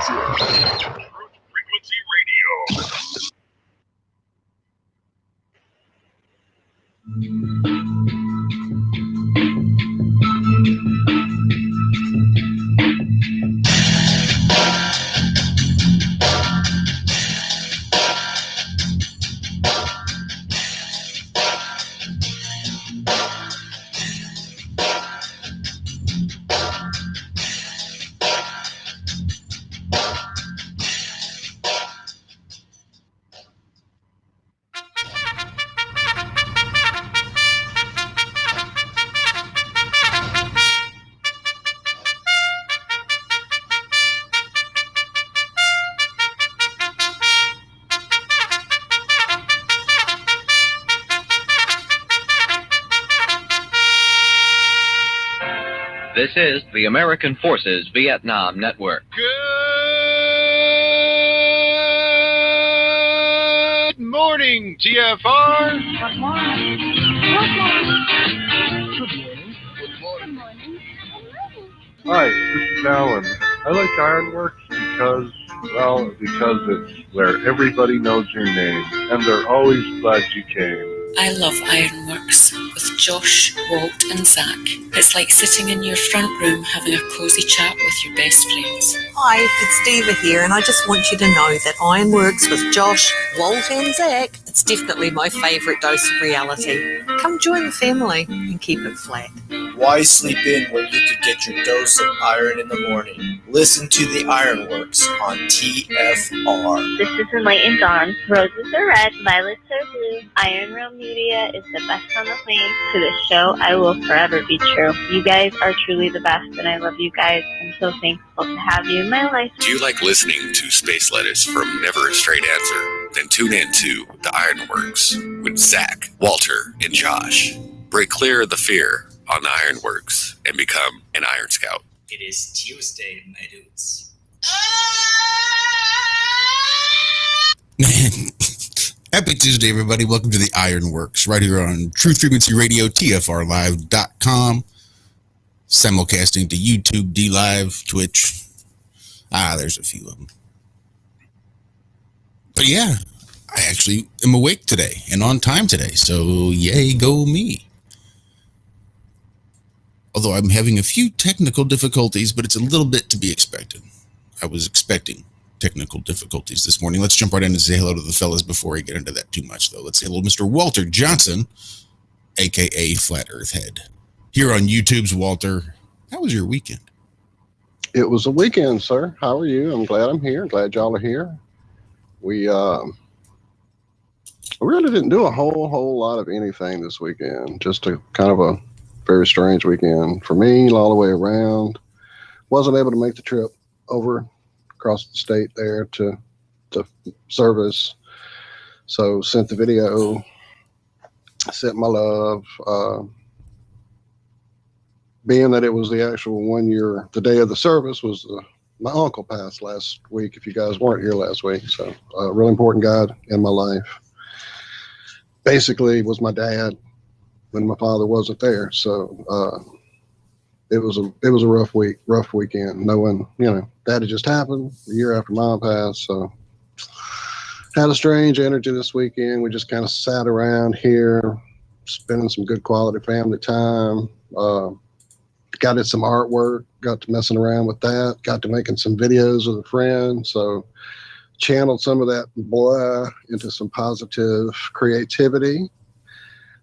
Frequency Radio. This is the American Forces Vietnam Network. Good morning, TFR. Good morning. Hi, this is Alan. I like Ironworx because it's where everybody knows your name, and they're always glad you came. I love Ironworx with Josh, Walt and Zach. It's like sitting in your front room having a cosy chat with your best friends. Hi, it's Diva here, and I just want you to know that Ironworx with Josh, Walt and Zach, it's definitely my favourite dose of reality. Come join the family and keep it flat. Why sleep in when you could get your dose of iron in the morning? Listen to the Ironworx on TFR. This is Enlightened Dawn. Roses are red, violets are blue. Iron Realm Media is the best on the planet. To the show, I will forever be true. You guys are truly the best, and I love you guys. I'm so thankful to have you in my life. Do you like listening to Space Lettuce from Never a Straight Answer? Then tune in to the Ironworx with Zach, Walter, and Josh. Break clear of the fear on the Ironworx and become an Iron Scout. It is Tuesday, my dudes. Happy Tuesday, everybody. Welcome to the Ironworx right here on True Frequency Radio, TFRlive.com. Simulcasting to YouTube, D-Live, Twitch. There's a few of them. But yeah, I actually am awake today and on time today, so yay, go me. Although I'm having a few technical difficulties, but it's a little bit to be expected. I was expecting technical difficulties this morning. Let's jump right in and say hello to the fellas before I get into that too much, though. Let's say hello to Mr. Walter Johnson, a.k.a. Flat Earth Head. Here on YouTube's Walter, how was your weekend? It was a weekend, sir. How are you? I'm glad I'm here. Glad y'all are here. We really didn't do a whole lot of anything this weekend. Just a kind of a very strange weekend for me all the way around. Wasn't able to make the trip over across the state there to service. So sent the video, sent my love. Being that it was the actual 1 year, the day of the service was my uncle passed last week, if you guys weren't here last week. So a really important guy in my life. Basically was my dad when my father wasn't there. So it was a rough weekend, knowing, that had just happened the year after mom passed. So had a strange energy this weekend. We just kind of sat around here, spending some good quality family time. Got in some artwork, got to messing around with that, got to making some videos with a friend. So channeled some of that blah into some positive creativity.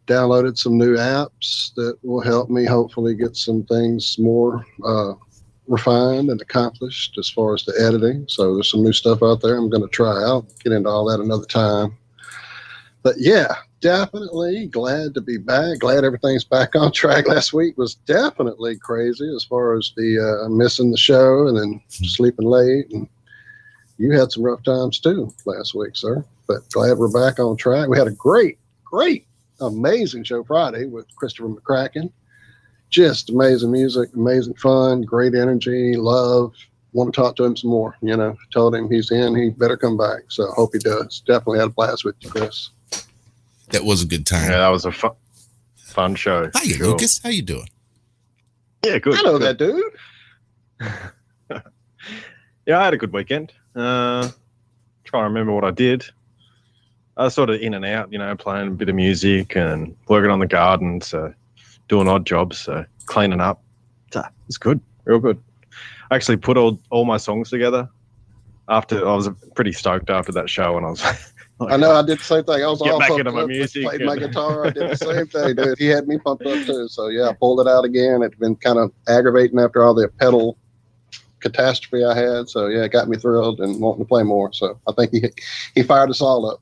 Downloaded some new apps that will help me hopefully get some things more refined and accomplished as far as the editing. So there's some new stuff out there I'm going to try out. Get into all that another time. But yeah, definitely glad to be back. Glad everything's back on track. Last week was definitely crazy as far as the missing the show and then sleeping late. And you had some rough times too last week, sir. But glad we're back on track. We had a great, amazing show Friday with Christopher McCracken. Just amazing music, amazing fun, great energy, love. Want to talk to him some more. Told him he's in, he better come back. So hope he does. Definitely had a blast with you, Chris. That was a good time. Yeah, that was a fun show. Hi, sure. Lucas. How you doing? Yeah, good. I know that dude. Yeah, I had a good weekend. Trying to remember what I did. I was sort of in and out, playing a bit of music and working on the garden, so doing odd jobs, so cleaning up. So it's good, real good. I actually put all my songs together. I was pretty stoked after that show, and I was like, I know, I did the same thing. I was Get all back pumped into my up, music played and- my guitar. I did the same thing, dude. He had me pumped up too. So yeah, I pulled it out again. It's been kind of aggravating after all the pedal catastrophe I had. So yeah, it got me thrilled and wanting to play more. So I think he fired us all up.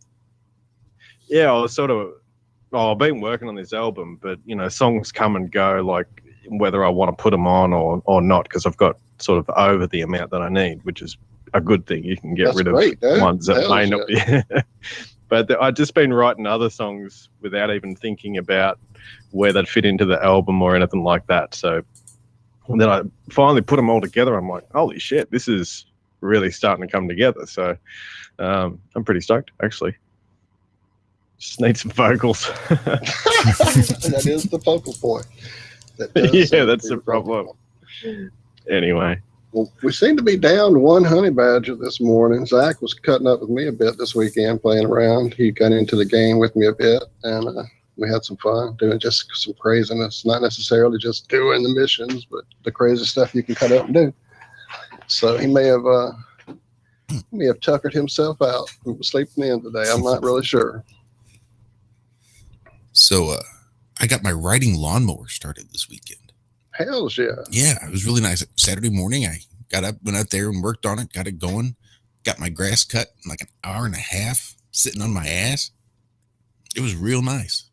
yeah, I was I've been working on this album, but songs come and go, like whether I want to put them on or not, because I've got sort of over the amount that I need, which is a good thing. You can get That's rid great, of dude. ones that Hell may not be. But I've just been writing other songs without even thinking about where they'd fit into the album or anything like that. So then I finally put them all together. I'm like, holy shit, this is really starting to come together. So I'm pretty stoked, actually. Just need some vocals. That is the focal point. That does seem to That's be the problem. Anyway. Well, we seem to be down one honey badger this morning. Zach was cutting up with me a bit this weekend, playing around. He got into the game with me a bit, and we had some fun doing just some craziness, not necessarily just doing the missions, but the crazy stuff you can cut up and do. So he may have tuckered himself out and was sleeping in today. I'm not really sure. So I got my riding lawnmower started this weekend. Hells yeah. Yeah, it was really nice. Saturday morning, I got up, went out there and worked on it, got it going, got my grass cut in like an hour and a half, sitting on my ass. It was real nice.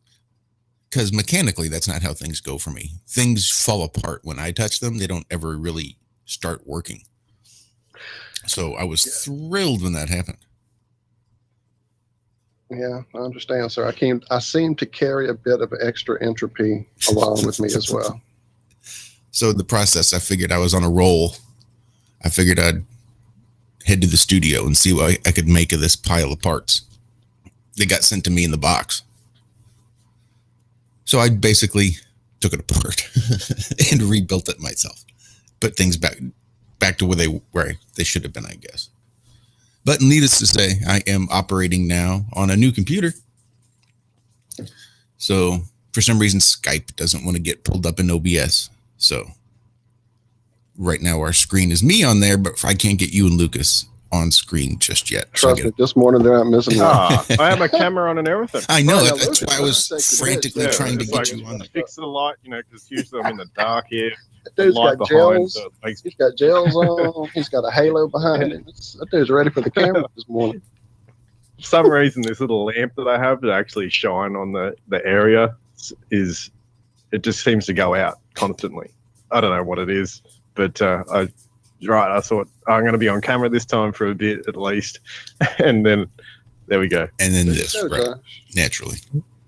Because mechanically, that's not how things go for me. Things fall apart when I touch them. They don't ever really start working. So I was thrilled when that happened. Yeah, I understand, sir. I seem to carry a bit of extra entropy along with me as well. So in the process, I figured I was on a roll. I figured I'd head to the studio and see what I could make of this pile of parts. They got sent to me in the box. So I basically took it apart and rebuilt it myself. Put things back to where they should have been, I guess. But needless to say, I am operating now on a new computer. So for some reason, Skype doesn't want to get pulled up in OBS. So right now our screen is me on there, but I can't get you and Lucas on screen just yet. Trust me, this morning they're not missing I had my camera on and everything. I know. Oh, yeah, That's why I was frantically trying to it's get like, you on there. fix the light, because usually I'm in the dark here. That dude's Light got behind, gels. so it makes He's got gels on. He's got a halo behind him. That dude's ready for the camera this morning. For some reason, this little lamp that I have to actually shine on the area it just seems to go out constantly. I don't know what it is, but I thought I'm going to be on camera this time for a bit at least, and then there we go. And then There this, you go, right? Josh. Naturally.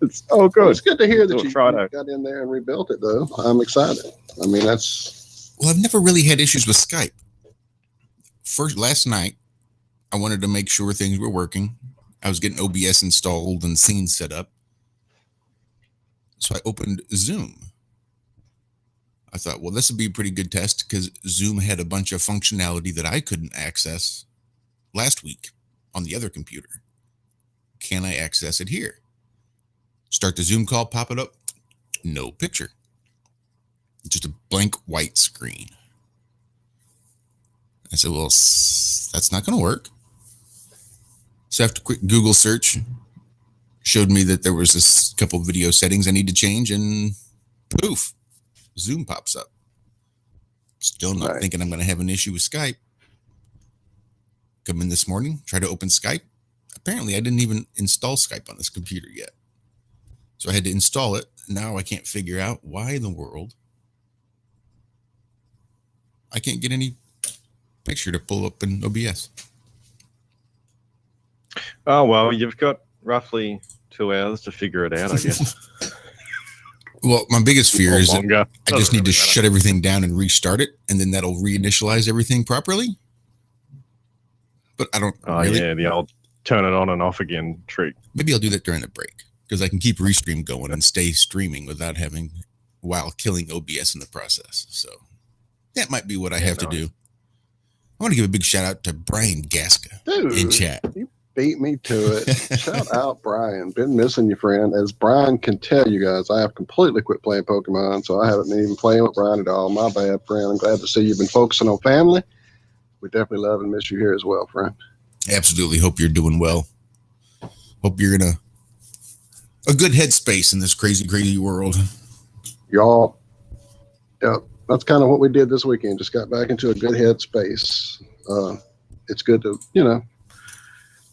It's Well, good. it's good to hear that Little you Friday. got in there and rebuilt it, though. I'm excited. I mean, that's Well, I've never really had issues with Skype. Last night, I wanted to make sure things were working. I was getting OBS installed and scenes set up. So I opened Zoom. I thought, well, this would be a pretty good test because Zoom had a bunch of functionality that I couldn't access last week on the other computer. Can I access it here? Start the Zoom call, pop it up. No picture. Just a blank white screen. I said, well, that's not going to work. So after a quick Google search, showed me that there was a couple of video settings I need to change, and poof, Zoom pops up. Still not thinking I'm going to have an issue with Skype. Come in this morning, try to open Skype. Apparently, I didn't even install Skype on this computer yet. So I had to install it. Now I can't figure out why in the world I can't get any picture to pull up in OBS. Oh, well, you've got roughly 2 hours to figure it out, I guess. Well, my biggest fear is that longer. I just Doesn't need to really matter. shut everything down and restart it, and then that'll reinitialize everything properly. But I don't Oh, really. yeah, the old turn it on and off again trick. Maybe I'll do that during the break because I can keep Restream going and stay streaming without having, while killing OBS in the process. So that might be what I have to do. I want to give a big shout out to Brian Gasca in chat. You beat me to it. Shout out, Brian. Been missing you, friend. As Brian can tell you guys, I have completely quit playing Pokemon, so I haven't been even playing with Brian at all. My bad, friend. I'm glad to see you've been focusing on family. We definitely love and miss you here as well, friend. Absolutely. Hope you're doing well. Hope you're in a good headspace in this crazy, crazy world. Y'all, yeah, that's kind of what we did this weekend. Just got back into a good headspace. It's good to,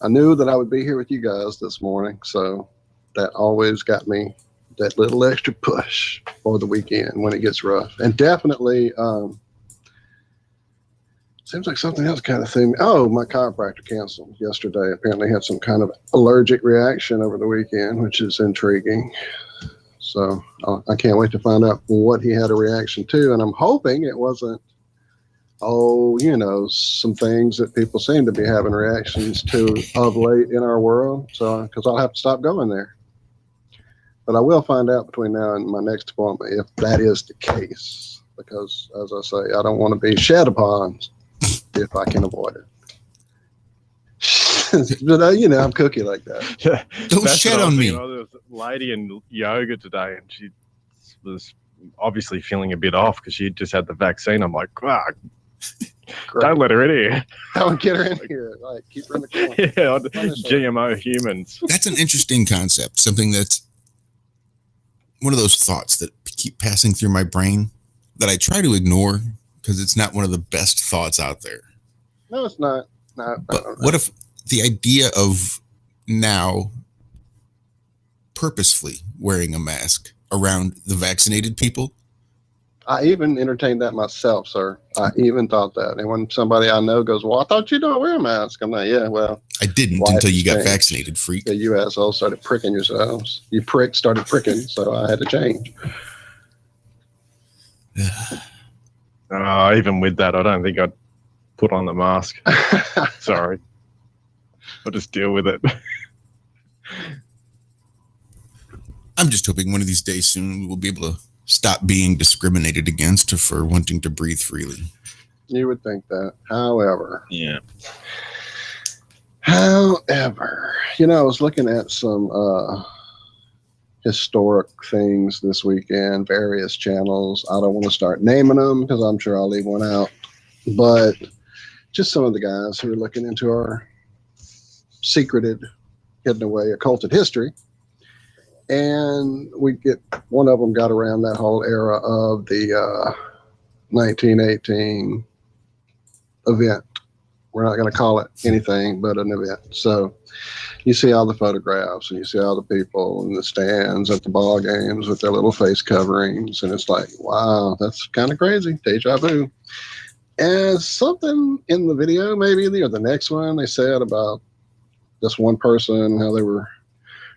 I knew that I would be here with you guys this morning, so that always got me that little extra push for the weekend when it gets rough. And definitely, seems like something else kind of threw me. Oh, my chiropractor canceled yesterday. Apparently had some kind of allergic reaction over the weekend, which is intriguing. So I can't wait to find out what he had a reaction to. And I'm hoping it wasn't, some things that people seem to be having reactions to of late in our world. So, because I'll have to stop going there. But I will find out between now and my next appointment if that is the case. Because, as I say, I don't want to be shed upon if I can avoid it. But, I'm cookie like that. Don't shed on me. There was a lady in yoga today, and she was obviously feeling a bit off because she just had the vaccine. I'm like, don't let her in here. Don't get her in here. Like, keep her in the corner. Yeah, GMO humans. That's an interesting concept. Something that's one of those thoughts that keep passing through my brain that I try to ignore because it's not one of the best thoughts out there. No, it's not. But what if the idea of now purposefully wearing a mask around the vaccinated people? I even entertained that myself, sir. I even thought that. And when somebody I know goes, well, I thought you don't wear a mask. I'm like, yeah, well. I didn't until you got vaccinated, freak. Yeah, you assholes started pricking yourselves. You started pricking, so I had to change. Even with that, I don't think I'd put on the mask. Sorry. I'll just deal with it. I'm just hoping one of these days soon we'll be able to stop being discriminated against for wanting to breathe freely. You would think that. However. Yeah. However, I was looking at some historic things this weekend, various channels. I don't want to start naming them because I'm sure I'll leave one out. But just some of the guys who are looking into our secreted, hidden away, occulted history. And one of them got around that whole era of the 1918 event. We're not going to call it anything but an event. So you see all the photographs and you see all the people in the stands at the ball games with their little face coverings. And it's like, wow, that's kind of crazy. Deja vu. And something in the video, maybe, or the next one, they said about this one person, how they were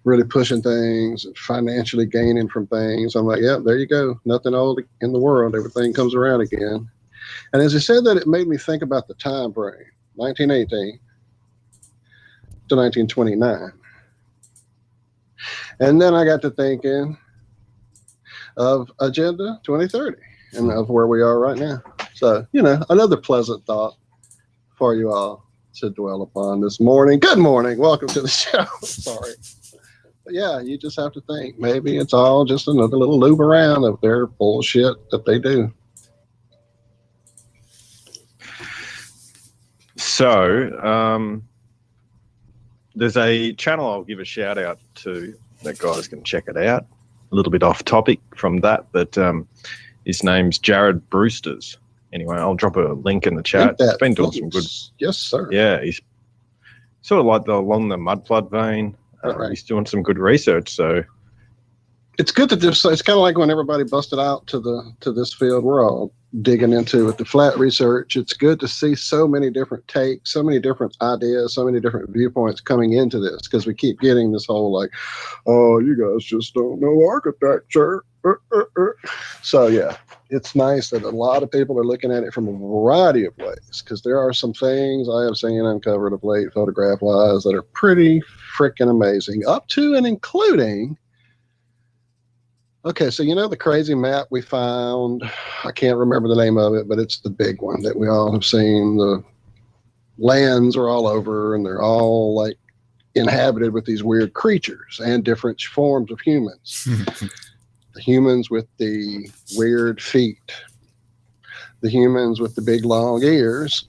really pushing things, financially gaining from things. I'm like, yeah, there you go. Nothing old in the world. Everything comes around again. And as I said that, it made me think about the time frame, 1918 to 1929. And then I got to thinking of Agenda 2030 and of where we are right now. So, another pleasant thought for you all to dwell upon this morning. Good morning. Welcome to the show. Sorry. But yeah, you just have to think maybe it's all just another little loop around of their bullshit that they do. So, there's a channel I'll give a shout out to. That guys can check it out. A little bit off topic from that, but his name's Jared Brewsters. Anyway, I'll drop a link in the chat. He's been doing some good. Yes, sir. Yeah, he's sort of like along the mud flood vein. Right. He's doing some good research, so it's good that it's kind of like when everybody busted out to this field we're all digging into with the flat research. It's good to see so many different takes, so many different ideas, so many different viewpoints coming into this, because we keep getting this whole like, oh, you guys just don't know architecture. So yeah, it's nice that a lot of people are looking at it from a variety of ways, because there are some things I have seen uncovered of late, photograph wise, that are pretty freaking amazing, up to and including. Okay, so the crazy map we found, I can't remember the name of it, but it's the big one that we all have seen, the lands are all over, and they're all like inhabited with these weird creatures and different forms of humans. The humans with the weird feet, the humans with the big long ears,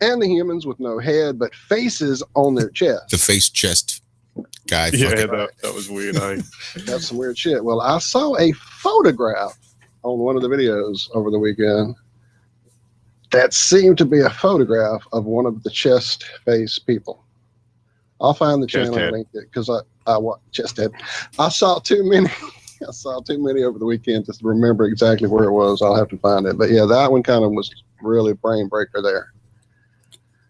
and the humans with no head but faces on their chest. The face chest guy. Yeah, that was weird. That's some weird shit. Well, I saw a photograph on one of the videos over the weekend that seemed to be a photograph of one of the chest face people. I'll find the channel and link it because I watched chest head. I saw too many. I saw too many over the weekend to remember exactly where it was. I'll have to find it. But yeah, that one kind of was really brain breaker there.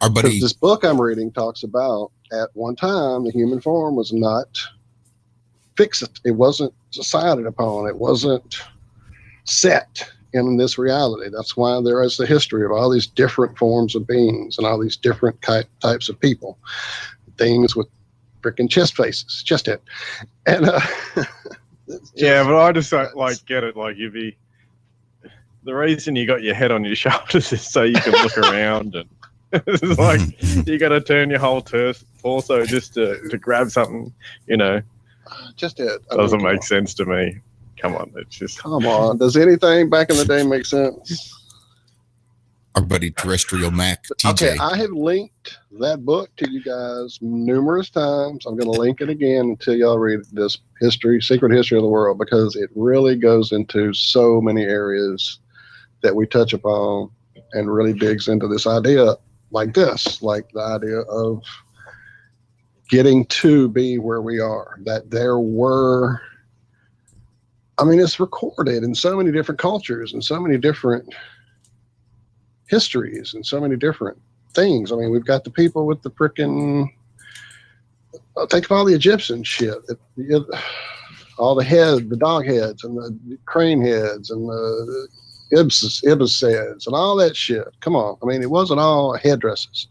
Our buddy, this book I'm reading talks about at one time the human form was not fixed. It wasn't decided upon. It wasn't set in this reality. That's why there is the history of all these different forms of beings and all these different types of people. Things with freaking chest faces, chest head. And yeah, but I just don't get it. Like the reason you got your head on your shoulders is so you can look around, and it's like you got to turn your whole torso just to grab something, Just it doesn't make sense to me. Come on, it's just come on. Does anything back in the day make sense? Our buddy Terrestrial Mac TJ. Okay, I have linked that book to you guys numerous times. I'm going to link it again until y'all read this secret history of the world, because it really goes into so many areas that we touch upon and really digs into this idea like the idea of getting to be where we are, that there were, it's recorded in so many different cultures and so many different histories and so many different things. We've got the people with the frickin' think of all the Egyptian shit, all the dog heads and the crane heads and the ibis heads and all that shit. Come on. It wasn't all headdresses.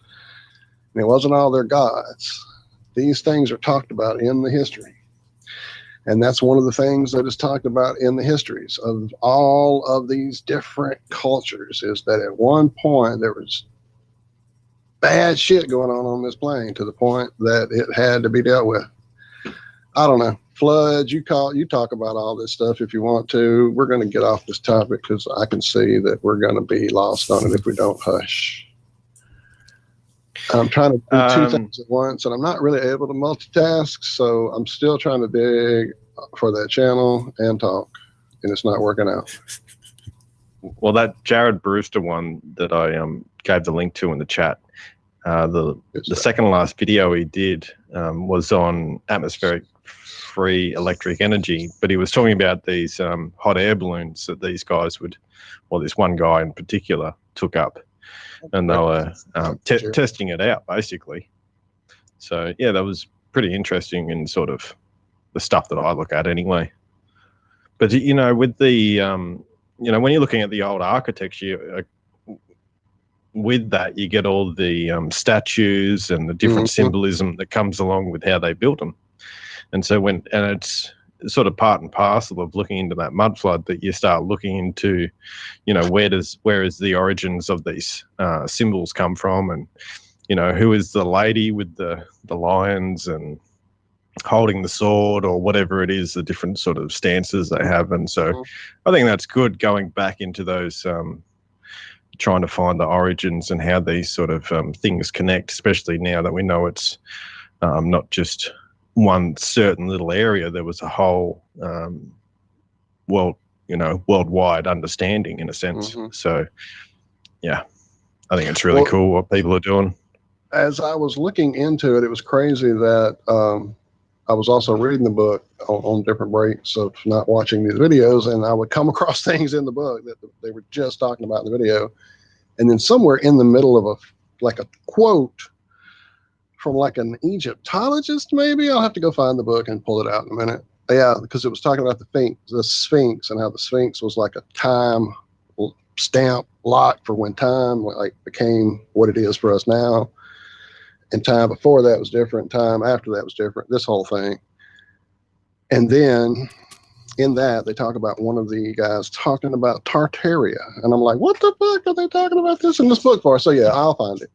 It wasn't all their gods. These things are talked about in the history. And that's one of the things that is talked about in the histories of all of these different cultures, is that at one point there was bad shit going on this plane to the point that it had to be dealt with. I don't know. Floods, you talk about all this stuff if you want to. We're going to get off this topic because I can see that we're going to be lost on it if we don't hush. I'm trying to do two things at once, and I'm not really able to multitask, so I'm still trying to dig for that channel and talk, and it's not working out. Well, that Jared Brewster one that I gave the link to in the chat, the second to last video he did was on atmospheric free electric energy, but he was talking about these hot air balloons that these guys this one guy in particular took up, and they were testing it out basically. So yeah, that was pretty interesting in sort of the stuff that I look at anyway. But with the when you're looking at the old architecture, with that you get all the statues and the different symbolism that comes along with how they built them. And so it's sort of part and parcel of looking into that mud flood that you start looking into, where is the origins of these symbols come from, and who is the lady with the lions and holding the sword or whatever it is, the different sort of stances they have. And so I think that's good, going back into those trying to find the origins and how these sort of things connect, especially now that we know it's not just one certain little area. There was a whole worldwide understanding in a sense. So yeah, I think it's really cool what people are doing. As I was looking into it, it was crazy that I was also reading the book on different breaks of not watching these videos, and I would come across things in the book that they were just talking about in the video, and then somewhere in the middle of a quote from like an Egyptologist, maybe. I'll have to go find the book and pull it out in a minute. Yeah, because it was talking about the Sphinx and how the Sphinx was like a time stamp lock for when time became what it is for us now. And time before that was different. Time after that was different. This whole thing. And then in that, they talk about one of the guys talking about Tartaria. And I'm like, what the fuck are they talking about this in this book for? So yeah, I'll find it.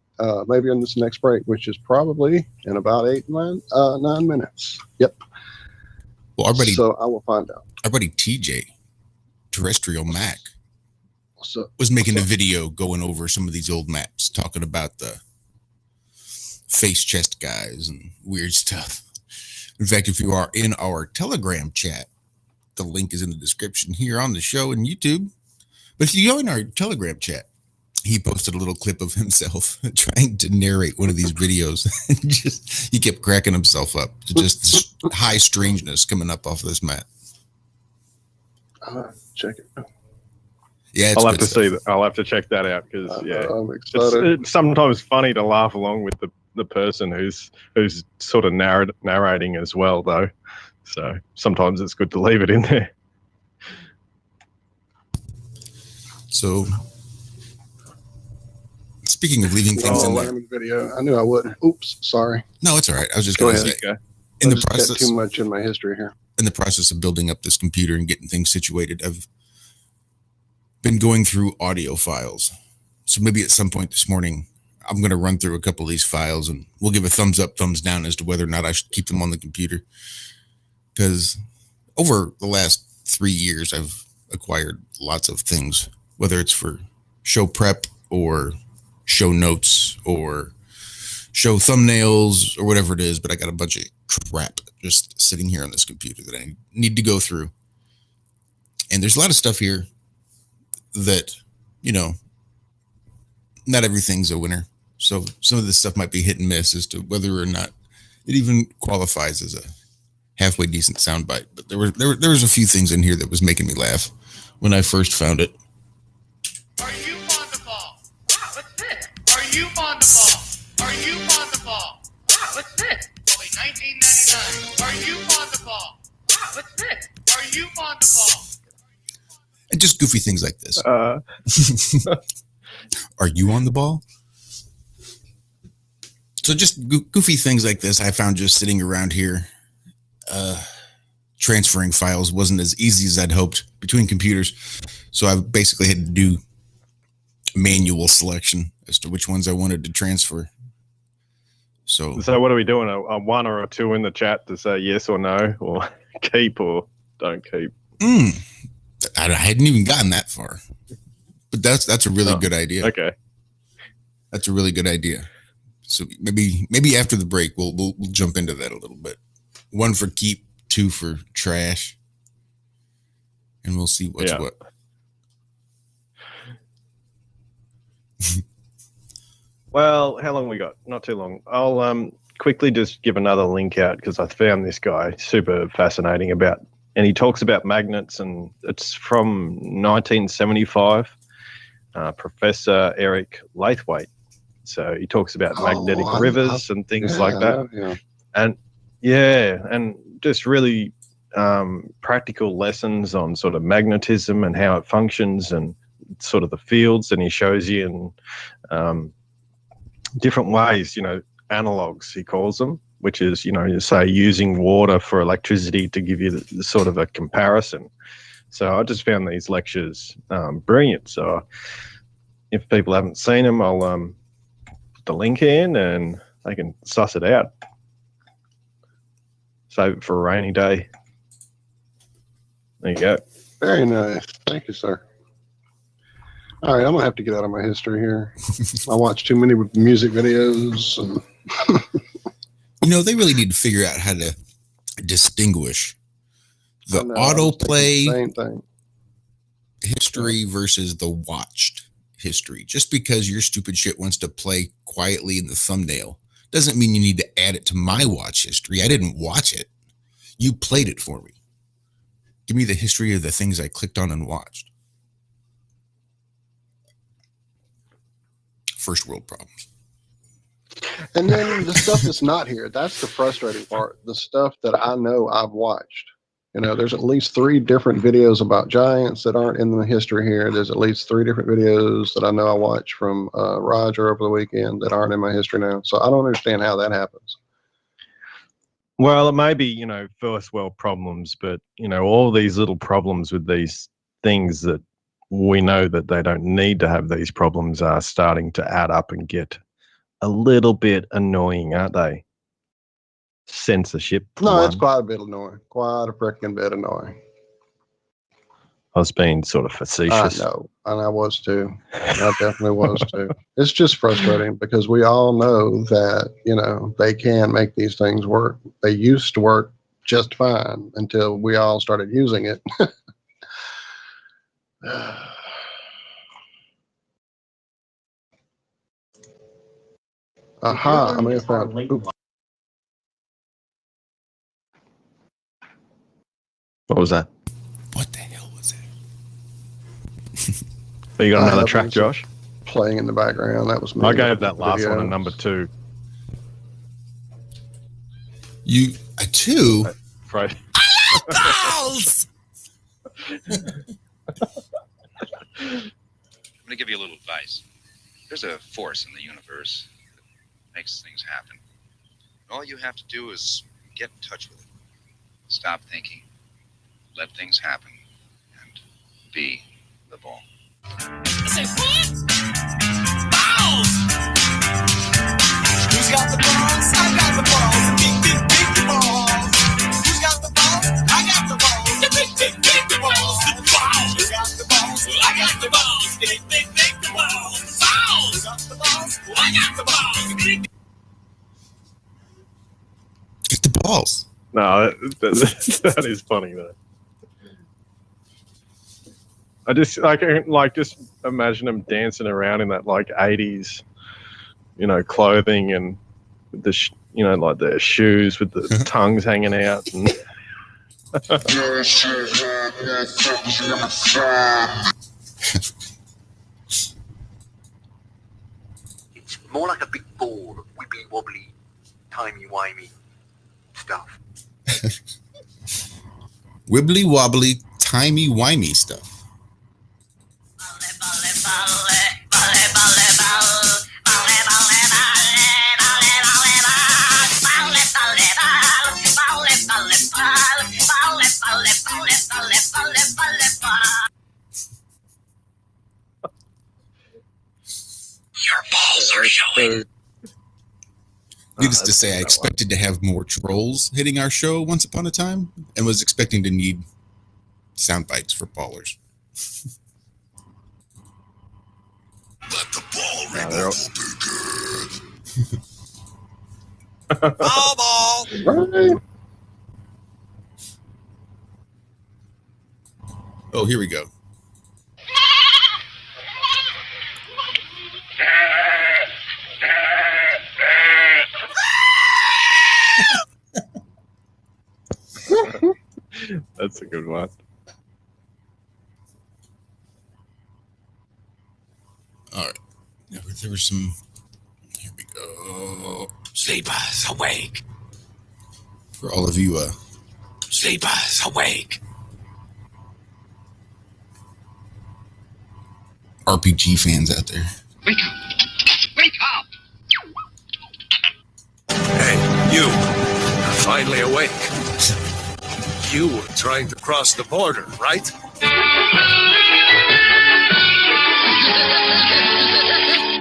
maybe in this next break, which is probably in about 9 minutes. Yep. Well, our buddy, so I will find out. Our buddy TJ, Terrestrial Mac, So, was making a video going over some of these old maps, talking about the face chest guys and weird stuff. In fact, if you are in our Telegram chat, the link is in the description here on the show and YouTube. But if you go in our Telegram chat, he posted a little clip of himself trying to narrate one of these videos. And he kept cracking himself up to just this high strangeness coming up off of this map. Check it. Yeah, I'll have to see that. I'll have to check that out because I'm excited. it's sometimes funny to laugh along with the person who's sort of narrating as well, though. So sometimes it's good to leave it in there. So, speaking of leaving things in there, video. I knew I wouldn't. Oops, sorry. No, it's all right. I was just going to say, in the process, too much in my history here. In the process of building up this computer and getting things situated, I've been going through audio files. So maybe at some point this morning, I'm going to run through a couple of these files and we'll give a thumbs up, thumbs down as to whether or not I should keep them on the computer. Because over the last 3 years, I've acquired lots of things, whether it's for show prep or show notes or show thumbnails or whatever it is. But I got a bunch of crap just sitting here on this computer that I need to go through. And there's a lot of stuff here that, not everything's a winner. So some of this stuff might be hit and miss as to whether or not it even qualifies as a halfway decent soundbite. But there was a few things in here that was making me laugh when I first found it. Are you on the ball? Wow, what's this? Are you on the ball? Are you on the ball? Wow, what's this? Only $19.99. Are you on the ball? Wow, what's this? Are you on the ball? And just goofy things like this. Are you on the ball? So just goofy things like this I found just sitting around here. Transferring files wasn't as easy as I'd hoped between computers. So I basically had to do manual selection as to which ones I wanted to transfer. So what are we doing? A 1 or a 2 in the chat to say yes or no, or keep or don't keep? I hadn't even gotten that far. But that's a really good idea. Okay. That's a really good idea. So maybe after the break we'll jump into that a little bit. 1 for keep, 2 for trash, and we'll see what's what. Well, how long we got? Not too long. I'll quickly just give another link out because I found this guy super fascinating and he talks about magnets, and it's from 1975. Professor Eric Lathwaite. So he talks about magnetic rivers and things like that. And and just really practical lessons on sort of magnetism and how it functions and sort of the fields. And he shows you in different ways, analogs, he calls them, which is, you say using water for electricity to give you the sort of a comparison. So I just found these lectures brilliant. So if people haven't seen them, I'll put the link in and they can suss it out. Save it for a rainy day. There you go. Very nice. Thank you, sir. All right, I'm going to have to get out of my history here. I watch too many music videos. They really need to figure out how to distinguish the autoplay history versus the watched history. Just because your stupid shit wants to play quietly in the thumbnail doesn't mean you need to add it to my watch history. I didn't watch it. You played it for me. Give me the history of the things I clicked on and watched. First world problems. And then the stuff that's not here, that's the frustrating part. The stuff that I know I've watched. There's at least 3 different videos about giants that aren't in the history here. There's at least 3 different videos that I know I watched from Roger over the weekend that aren't in my history now. So I don't understand how that happens. Well, it may be, first world problems, but, all these little problems with these things that we know that they don't need to have these problems are starting to add up and get a little bit annoying, aren't they? Censorship. No, it's quite a bit annoying. Quite a freaking bit annoying. I was being sort of facetious. I know, and I was too. I definitely was too. It's just frustrating because we all know that, they can make these things work. They used to work just fine until we all started using it. Aha, I may have found. Oops. What was that? What the hell was that? Oh, you got another track, Josh? Playing in the background. That was me. I gave that last one a number 2. You a 2? Right. Balls! I'm going to give you a little advice. There's a force in the universe that makes things happen. All you have to do is get in touch with it. Stop thinking. Let things happen. And be the ball. Say what? Balls! Who's got the balls? I got the balls. Big balls. Who's got the balls? I got the balls. Big balls. Balls. Who got the balls? I got the balls. Big balls. Balls. Who got the balls? I got the balls. Get the balls. No, that is funny though. I just just imagine them dancing around in that 80s, clothing and the their shoes with the tongues hanging out and. It's more like a big ball of wibbly wobbly, timey wimey stuff. Wibbly wobbly, timey wimey stuff. Your balls are showing. Needless to say, I expected to have more trolls hitting our show once upon a time, and was expecting to need sound bites for ballers. Let the ball removal be good. Ball. Right. Oh, here we go. That's a good one. All right. There were some. Here we go. Sleepers awake. For all of you, Sleepers awake. RPG fans out there. Wake up! Wake up! Hey, you. You're finally awake. You were trying to cross the border, right?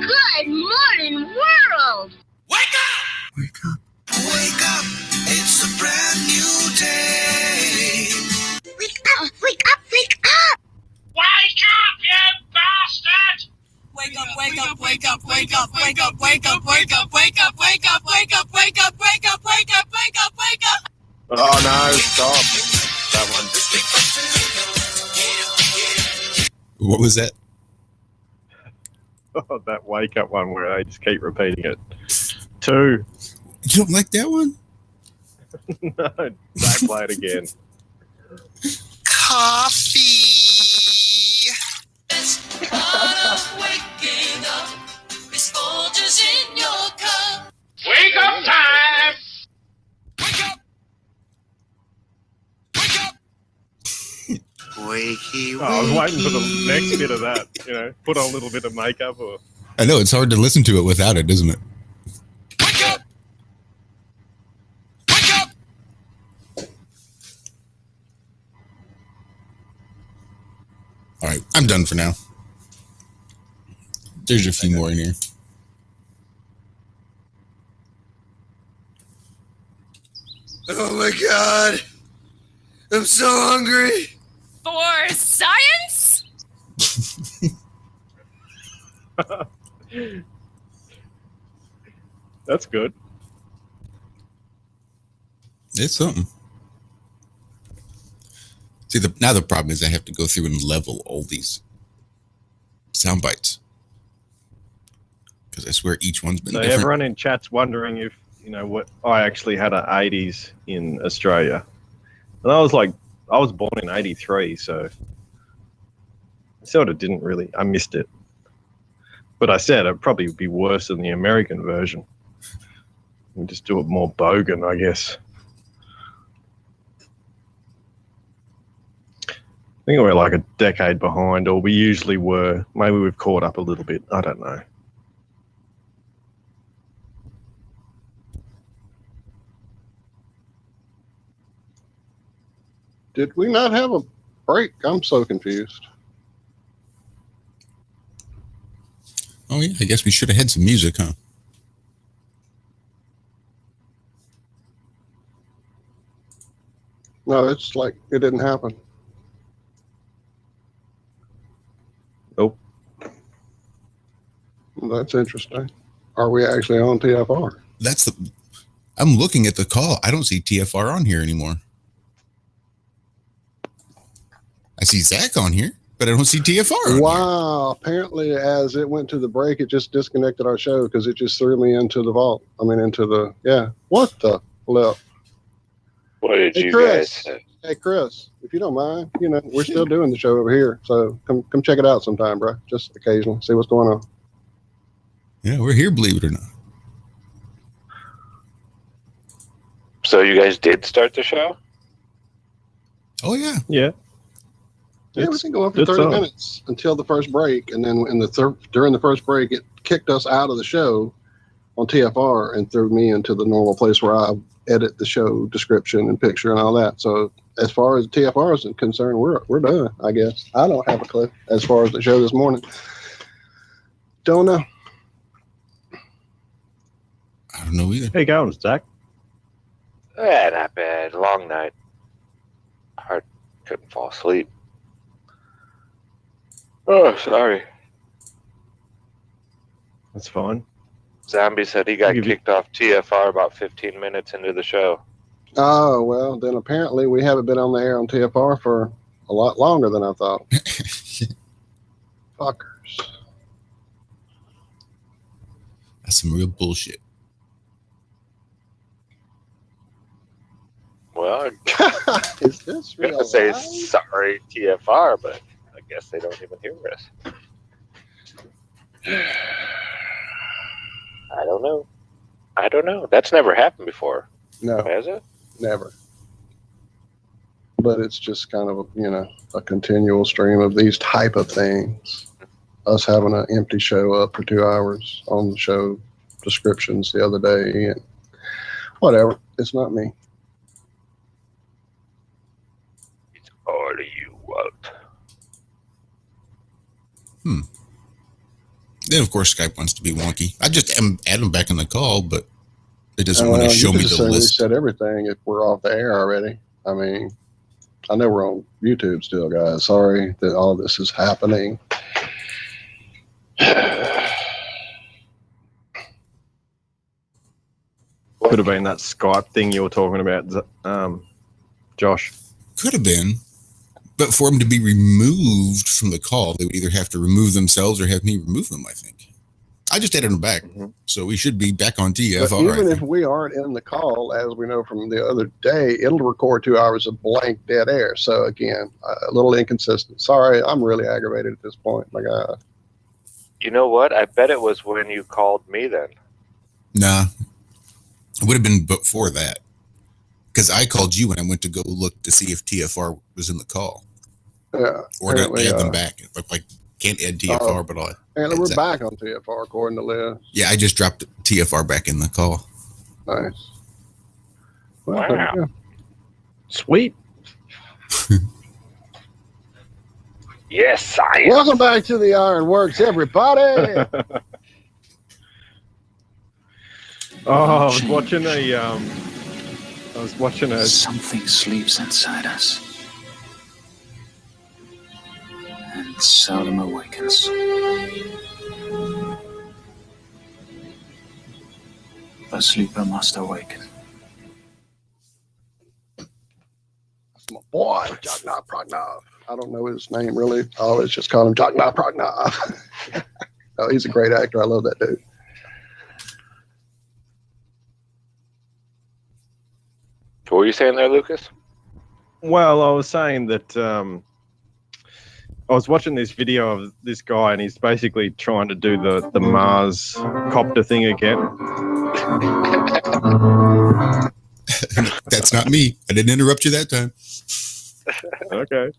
Good morning, world! Wake up! Wake up. Wake up. It's a brand new day. Wake up, wake up, wake up! Wake up, you bastard! Wake up, wake up, wake up, wake up, wake up, wake up, wake up, wake up, wake up, wake up, wake up, wake up, wake up, wake up, wake up! Oh no, stop. That one. What was that? Oh, that wake up one where they just keep repeating it. 2. You don't like that one? No, don't play it again. Coffee. Waking up, Miss Folgers in your cup. Wake up time! Wake up! Wake up! Wakey, Oh, I was waiting for the next bit of that. Put on a little bit of makeup or. I know, it's hard to listen to it without it, isn't it? Wake up! Wake up! All right, I'm done for now. There's a few more in here. Oh my god. I'm so hungry. For science? That's good. It's something. See, now the problem is I have to go through and level all these sound bites. Because I swear each one's been So different. everyone in chat's wondering if, what I actually had an 80s in Australia. And I was born in 83, so I sort of didn't really, I missed it. But I said it'd probably be worse than the American version. We just do it more bogan, I guess. I think we're like a decade behind, or we usually were. Maybe we've caught up a little bit. I don't know. Did we not have a break? I'm so confused. Oh, yeah. I guess we should have had some music, huh? No, it's like it didn't happen. Nope. That's interesting. Are we actually on TFR? I'm looking at the call. I don't see TFR on here anymore. I see Zach on here, but I don't see TFR on here. Wow. Apparently, as it went to the break, it just disconnected our show because it just threw me into the vault. Yeah. What the flip? What did Hey, you Chris. guys say? Hey, Chris, if you don't mind, we're still doing the show over here. So come check it out sometime, bro. Just occasionally. See what's going on. Yeah, we're here, believe it or not. So you guys did start the show? Oh, yeah. Yeah. Yeah, we can go up for 30 minutes until the first break, and then during the first break, it kicked us out of the show on TFR and threw me into the normal place where I edit the show description and picture and all that. So as far as TFR is concerned, we're done, I guess. I don't have a clue as far as the show this morning. Don't know. I don't know either. How you going, Zach? Yeah, not bad. Long night. Couldn't fall asleep. Oh, sorry. That's fine. Zombie said he got kicked off TFR about 15 minutes into the show. Oh, well, then apparently we haven't been on the air on TFR for a lot longer than I thought. Fuckers. That's some real bullshit. Well, is this I'm gonna say sorry, TFR, but I guess they don't even hear us. I don't know. That's never happened before. No. Has it? Never. But it's just kind of a continual stream of these type of things. Us having an empty show up for 2 hours on the show descriptions the other day, and whatever. It's not me. Or do you want? Then, of course, Skype wants to be wonky. I just add them back in the call, but it doesn't want to show me the list. We said everything if we're off the air already. I mean, I know we're on YouTube still, guys. Sorry that all this is happening. Could have been that Skype thing you were talking about, Josh. Could have been. But for them to be removed from the call, they would either have to remove themselves or have me remove them, I think. I just added them back. Mm-hmm. So we should be back on TFR. But even if we aren't in the call, as we know from the other day, it'll record 2 hours of blank dead air. So again, a little inconsistent. Sorry, I'm really aggravated at this point. My God. You know what? I bet it was when you called me then. Nah. It would have been before that. Because I called you when I went to go look to see if TFR was in the call. Yeah. Or to add them back. I can't add TFR, but I'll and we're back on TFR according to Liz. Yeah, I just dropped TFR back in the call. Nice. Well, wow. Sweet. Yes, I am. Welcome back to the Ironworks, everybody. I was watching a was watching a... Something sleeps inside us and seldom awakens. The sleeper must awaken. That's my boy, Jagna Pragnov. I don't know his name really. I always just call him Jagna Pragnov. Oh, he's a great actor. I love that dude. What were you saying there, Lucas? Well, I was saying that I was watching this video of this guy, and he's basically trying to do the Mars copter thing again. That's not me. I didn't interrupt you that time. Okay.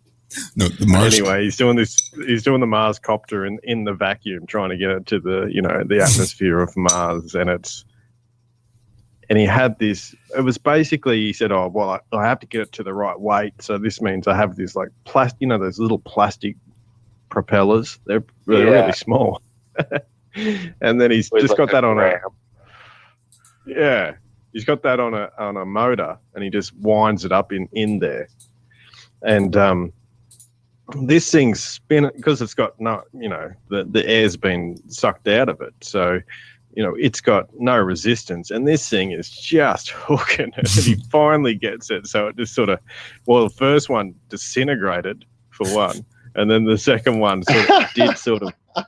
No, the Mars. Anyway, he's doing this. He's doing the Mars copter in the vacuum, trying to get it to the atmosphere of Mars, and he had this. It was basically, he said, "Oh, well, I have to get it to the right weight, so this means I have this like plastic, those little plastic propellers. They're really small." And then he's just got that on a. Yeah, he's got that on a motor, and he just winds it up in there, and this thing's spinning because it's got the air's been sucked out of it, so it's got no resistance, and this thing is just hooking it. And he finally gets it, so it just the first one disintegrated for one, and then the second one did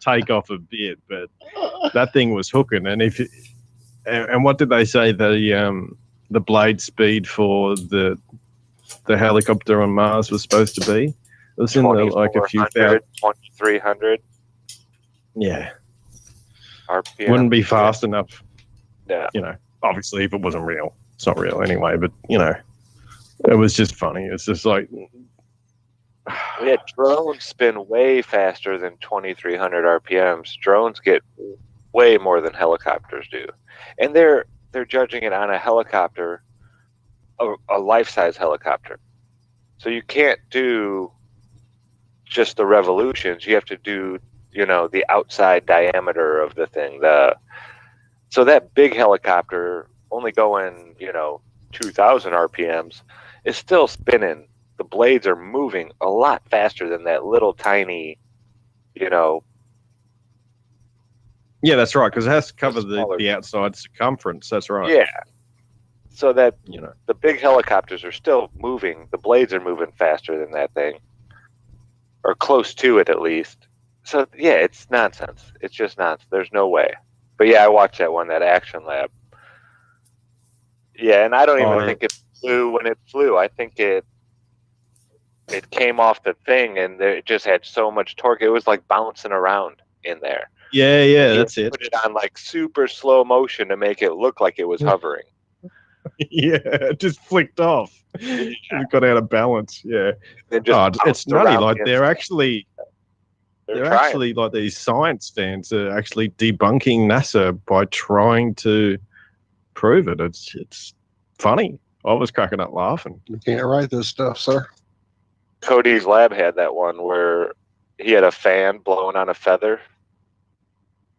take off a bit, but that thing was hooking. And and what did they say the blade speed for the helicopter on Mars was supposed to be? It was in like a few thousand. 2,300. Yeah. RPM. Wouldn't be fast enough. Yeah. Obviously, if it wasn't real. It's not real anyway, but, it was just funny. It's just like... Yeah, drones spin way faster than 2,300 RPMs. Drones get way more than helicopters do. And they're judging it on a helicopter, a life-size helicopter. So you can't do just the revolutions. You have to do, the outside diameter of the thing. So that big helicopter only going, 2,000 RPMs is still spinning. The blades are moving a lot faster than that little tiny, Yeah, that's right, because it has to cover the outside circumference. That's right. Yeah. So that, the big helicopters are still moving. The blades are moving faster than that thing. Or close to it, at least. So, yeah, it's nonsense. It's just nonsense. There's no way. But, yeah, I watched that one, that Action Lab. Yeah, and I don't even think it flew when it flew. I think it came off the thing, and it just had so much torque. It was like bouncing around in there. Yeah, that's it. Put it on, like, super slow motion to make it look like it was hovering. Yeah, it just flicked off. It got out of balance. Yeah, it's nutty. Like they're actually like these science fans are actually debunking NASA by trying to prove it. It's funny. I was cracking up laughing. You can't write this stuff, sir. Cody's lab had that one where he had a fan blowing on a feather,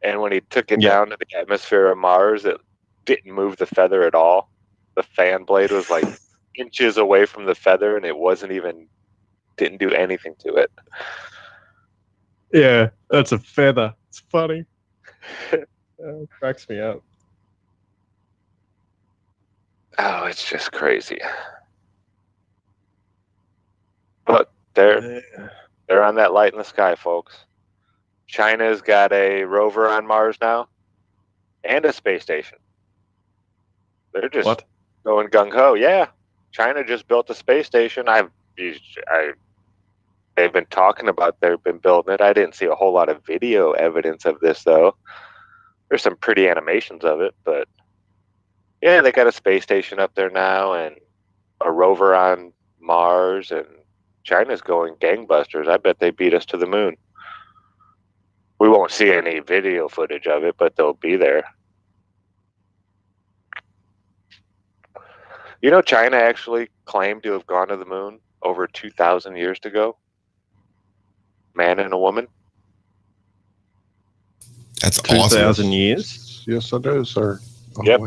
and when he took it down to the atmosphere of Mars, it didn't move the feather at all. The fan blade was like inches away from the feather, and it didn't do anything to it. Yeah, that's a feather. It's funny. It cracks me up. Oh, it's just crazy. But they're on that light in the sky, folks. China's got a rover on Mars now and a space station. They're just going gung-ho. Yeah, China just built a space station. They've been talking about they've been building it. I didn't see a whole lot of video evidence of this, though. There's some pretty animations of it, but yeah, they got a space station up there now and a rover on Mars, and China's going gangbusters. I bet they beat us to the moon. We won't see any video footage of it, but they'll be there. China actually claimed to have gone to the moon over 2,000 years ago. Man and a woman. That's awesome. 2,000 years? Yes, I do, sir. Yep.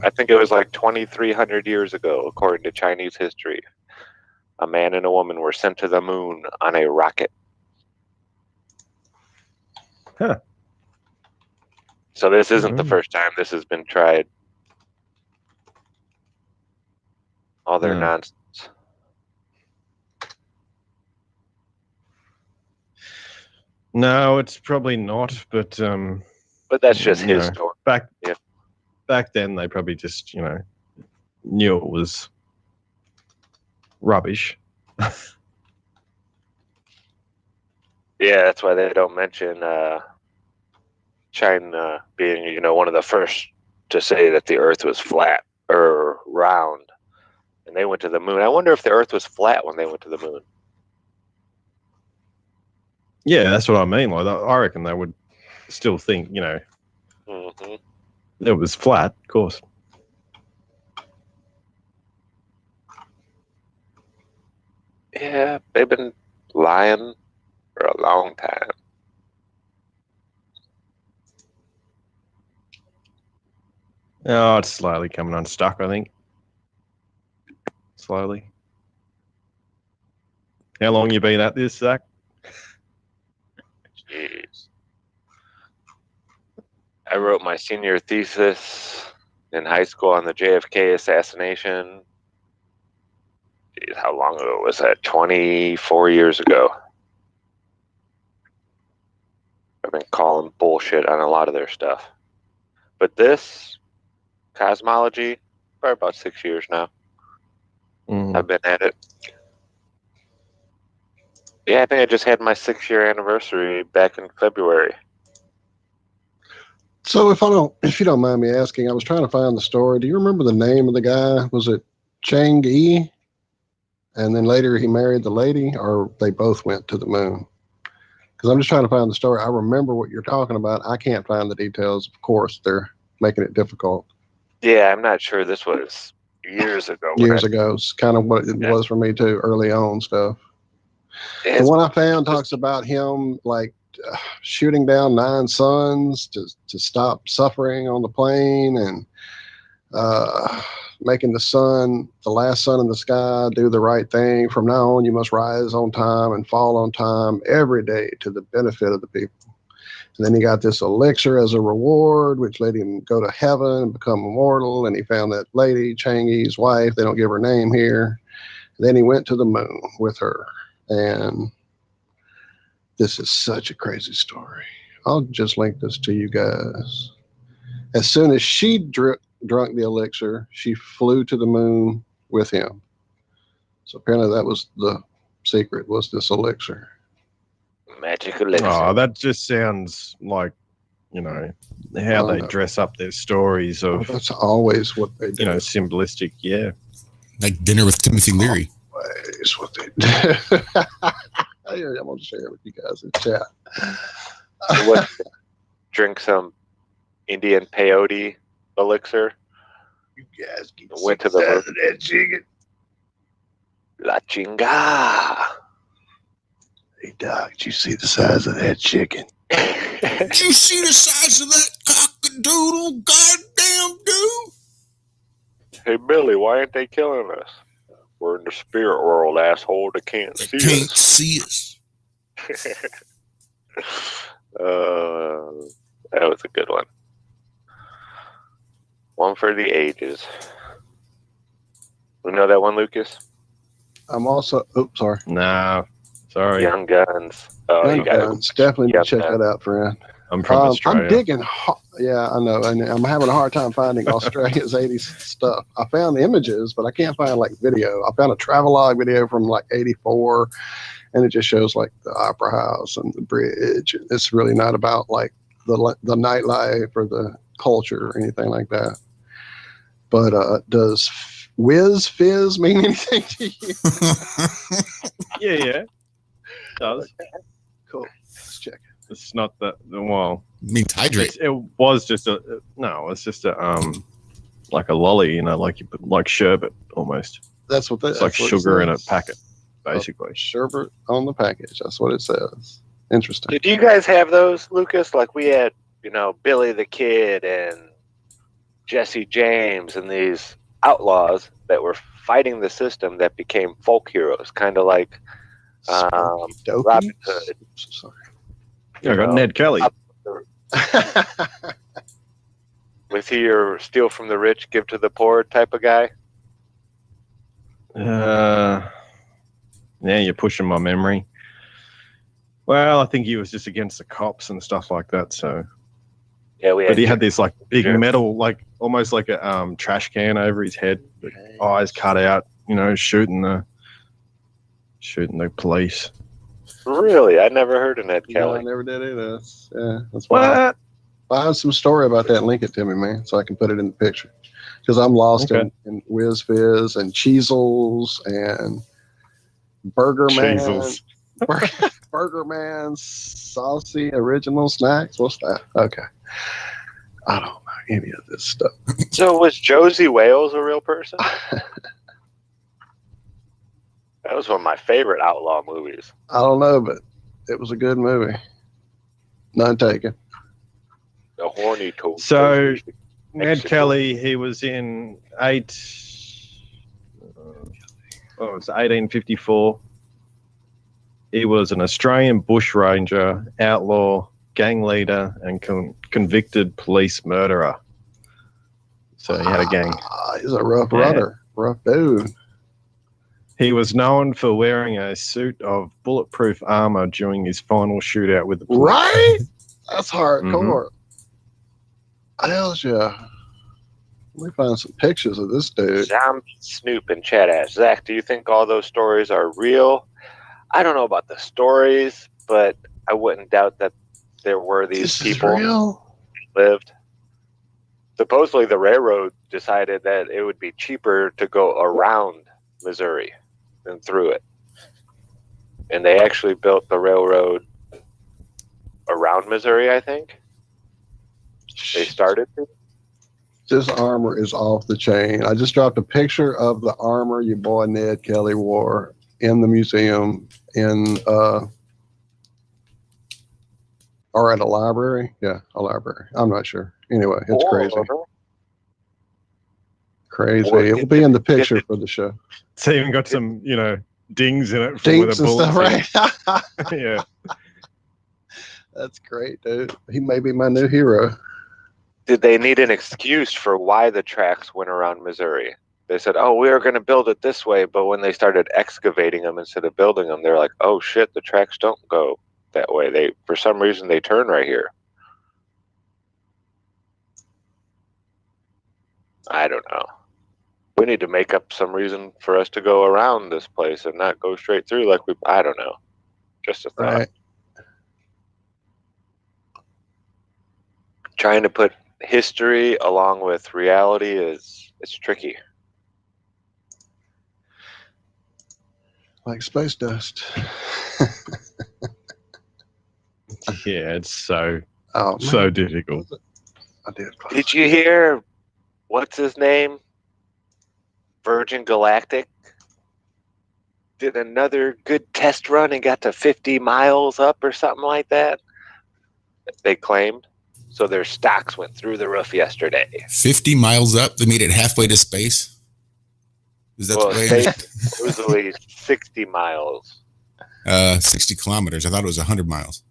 I think it was like 2,300 years ago, according to Chinese history. A man and a woman were sent to the moon on a rocket. Huh. So this isn't the first time this has been tried. All their nonsense. No, it's probably not. But that's just you his know, story. Back then, they probably just knew it was rubbish. Yeah, that's why they don't mention China being, one of the first to say that the Earth was flat or round, and they went to the moon. I wonder if the Earth was flat when they went to the moon. Yeah, that's what I mean. Like, I reckon they would still think, Mm-hmm. it was flat, of course. Yeah, they've been lying for a long time. Oh, it's slowly coming unstuck, I think. Slowly. How long you been at this, Zach? Jeez. I wrote my senior thesis in high school on the JFK assassination. Jeez, how long ago was that? 24 years ago. I've been calling bullshit on a lot of their stuff. But this, cosmology, for about 6 years now. I've been at it. Yeah, I think I just had my 6-year anniversary back in February. So if you don't mind me asking, I was trying to find the story. Do you remember the name of the guy? Was it Chang Yi? And then later he married the lady, or they both went to the moon? Because I'm just trying to find the story. I remember what you're talking about. I can't find the details. Of course, they're making it difficult. Yeah, I'm not sure. This was years ago. Years ago. It's kind of what it was for me too, early on stuff. The one I found talks about him like shooting down 9 suns to stop suffering on the plane, and making the last sun in the sky, do the right thing. From now on, you must rise on time and fall on time every day to the benefit of the people. And then he got this elixir as a reward, which let him go to heaven and become immortal. And he found that lady, Chang Yi's wife. They don't give her name here. And then he went to the moon with her. And this is such a crazy story. I'll just link this to you guys. As soon as she drunk the elixir, she flew to the moon with him. So apparently that was the secret, was this elixir. Magic elixir. Oh, that just sounds like, how they dress up their stories of. That's always what they do. Symbolistic, yeah. Like Dinner with Timothy Leary. Always what they do. I'm going to share it with you guys in chat. So what, drink some Indian peyote elixir? You guys went to the moon. That chicken. La chinga. Hey, Doc, did you see the size of that chicken? Did you see the size of that cock-a-doodle goddamn dude? Hey, Billy, why ain't they killing us? We're in the spirit world, asshole. They can't see us. Can't see us. That was a good one. One for the ages. You know that one, Lucas? I'm also. Oops, sorry. No, sorry. Young Guns. Oh, Young you got Guns. Definitely need to check that out, friend. I'm from Australia. I'm digging. Yeah, I know. And I'm having a hard time finding Australia's 80s stuff. I found the images, but I can't find video. I found a travelogue video from 84, and it just shows the opera house and the bridge. It's really not about the nightlife or the culture or anything like that. But does whiz fizz mean anything to you? Yeah. It does. Cool. Let's check it. It's not that well. It means hydrate. It was just it's just a like a lolly, like sherbet almost. That's what it's like sugar in a packet, basically. Sherbet on the package. That's what it says. Interesting. Did you guys have those, Lucas? Like we had, Billy the Kid and Jesse James and these outlaws that were fighting the system that became folk heroes, kind of like Robin Hood. Sorry. Yeah, I got Ned Kelly. Was he your steal from the rich, give to the poor type of guy? Yeah, you're pushing my memory. Well, I think he was just against the cops and stuff like that. So, yeah, but he had this like big metal, like almost like a trash can over his head, with eyes cut out. You know, shooting the police. Really, I never heard of Ned No, Kelly. I never did either. That's why. Find some story about that and link it to me, man, so I can put it in the picture. Because I'm lost in Whiz Fizz and Cheezels and Burger Man. Cheezels. Burger Man saucy original snacks. What's that? Okay. I don't know any of this stuff. So was Josie Wales a real person? That was one of my favorite outlaw movies. I don't know, but it was a good movie. None taken. The horny toad. So Ned Kelly, he was in 1854. He was an Australian bushranger, outlaw, gang leader, and convicted police murderer. So he had a gang. He's a rough runner, rough dude. He was known for wearing a suit of bulletproof armor during his final shootout with the police. Right? That's hardcore. Hell's yeah. Let me find some pictures of this dude. Zombie Snoop and Chat Ass. Zach, do you think all those stories are real? I don't know about the stories, but I wouldn't doubt that there were these people who lived. Supposedly the railroad decided that it would be cheaper to go around Missouri than through it. And they actually built the railroad around Missouri, I think. They started to. This armor is off the chain. I just dropped a picture of the armor your boy Ned Kelly wore in the museum or at a library. Yeah, a library. I'm not sure. Anyway, it's crazy. Crazy. It will be in the picture for the show. It's even got some, dings in it. Dings and stuff, right? Yeah. That's great, dude. He may be my new hero. Did they need an excuse for why the tracks went around Missouri? They said, oh, we are going to build it this way. But when they started excavating them instead of building them, they're like, oh, shit, the tracks don't go that way. For some reason, they turn right here. I don't know. We need to make up some reason for us to go around this place and not go straight through I don't know. Just a thought. Right. Trying to put history along with reality it's tricky. Like space dust. Yeah, it's so so difficult. I did. Did you hear what's his name? Virgin Galactic did another good test run and got to 50 miles up or something like that. They claimed. So their stocks went through the roof yesterday. 50 miles up? They made it halfway to space? Is that the way? It was at least 60 miles. 60 kilometers. I thought it was 100 miles.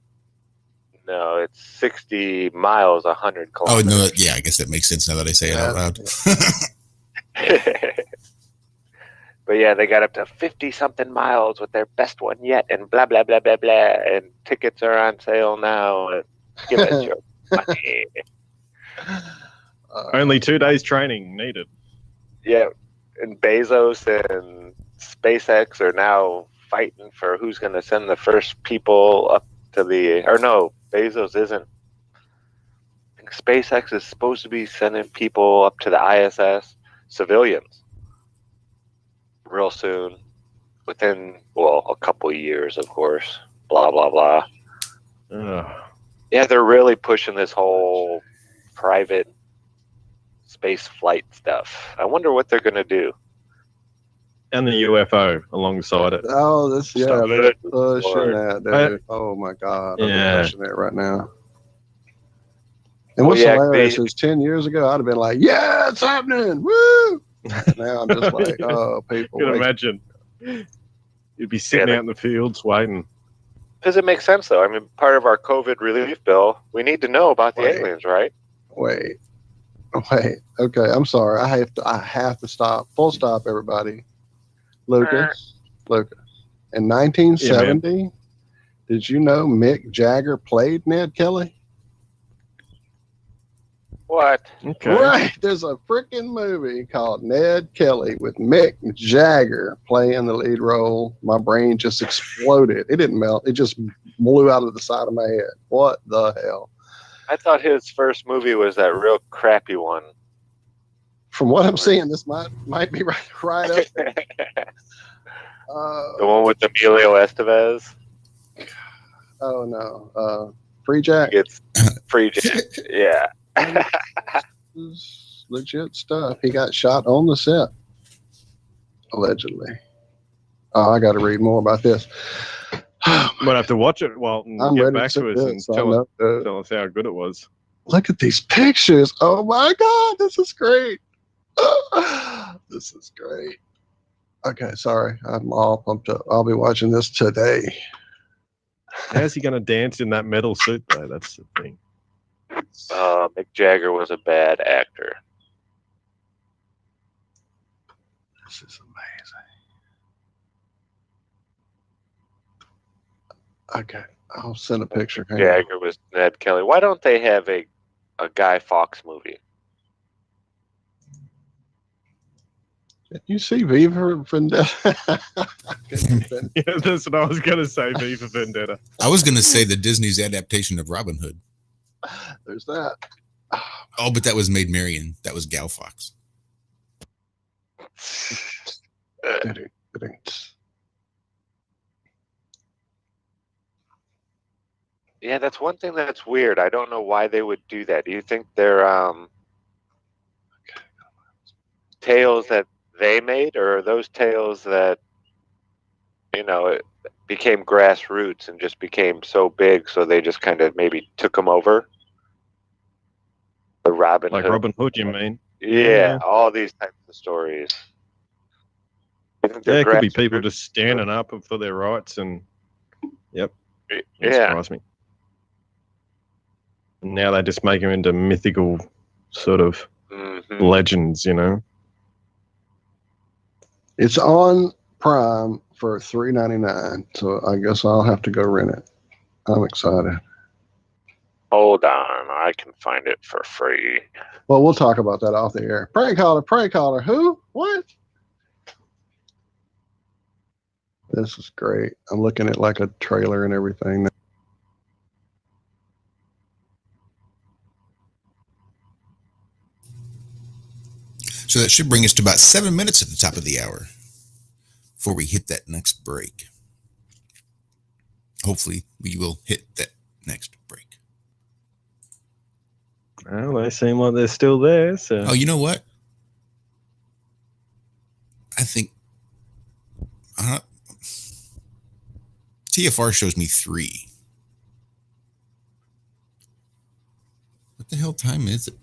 No, it's 60 miles, 100 kilometers. Oh, no. Yeah, I guess that makes sense now that I say it out loud. But yeah, they got up to 50-something miles with their best one yet, and blah, blah, blah, blah, blah. And tickets are on sale now. And give us your money. Only 2 days training needed. Yeah, and Bezos and SpaceX are now fighting for who's going to send the first people up to Bezos isn't. I think SpaceX is supposed to be sending people up to the ISS, civilians, real soon, within, a couple years, of course, blah, blah, blah. Yeah, they're really pushing this whole private space flight stuff. I wonder what they're going to do. And the UFO alongside it. Oh, they're pushing that, dude. I- Oh my God, Yeah. I'm pushing it right now. And what's yeah, hilarious is 10 years ago, I'd have been like, yeah, it's happening. Woo! Now I'm just like, oh, people. Can wake imagine. You'd be sitting out in the fields waiting. Because it makes sense, though. I mean, part of our COVID relief bill, we need to know about the aliens, right? Wait. Okay, I'm sorry. I have to stop. Full stop, everybody. Lucas. In 1970, did you know Mick Jagger played Ned Kelly? What? Okay. Right. There's a freaking movie called Ned Kelly with Mick Jagger playing the lead role. My brain just exploded. It didn't melt. It just blew out of the side of my head. What the hell? I thought his first movie was that real crappy one. From what I'm seeing, this might be right up there. The one with Emilio Estevez. Oh no, Free Jack. It's Free Jack. Yeah. Legit stuff. He got shot on the set, allegedly. Oh, I got to read more about this. Might have to watch it. Well, I'm get ready back to to us and sit tell us how good it was. Look at these pictures. Oh my God, this is great. This is great. Okay, sorry. I'm all pumped up. I'll be watching this today. How's he going to dance in that metal suit, though? That's the thing. Mick Jagger was a bad actor. This is amazing. Okay, I'll send a picture. Jagger was Ned Kelly. Why don't they have a Guy Fawkes movie? Did you see V for Vendetta? Yeah, that's what I was going to say, V for Vendetta. I was going to say the Disney's adaptation of Robin Hood. There's that. Oh, but that was Maid Marian. That was Gal Fox. Yeah, that's one thing that's weird. I don't know why they would do that. Do you think they're tales that they made, or are those tales that, it became grassroots and just became so big, so they just kind of maybe took them over? The Robin Hood. Robin Hood, you mean? Yeah, all these types of stories. There could be people just standing up for their rights, and yep, surprise me. And now they just make them into mythical sort of legends, It's on Prime for $3.99, so I guess I'll have to go rent it. I'm excited. Hold on, I can find it for free. Well, we'll talk about that off the air. Prank caller. Who? What? This is great. I'm looking at like a trailer and everything. So that should bring us to about 7 minutes at the top of the hour before we hit that next break. Hopefully we will hit that next break. Well, they seem like they're still there. So. Oh, you know what? I think TFR shows me 3. What the hell time is it?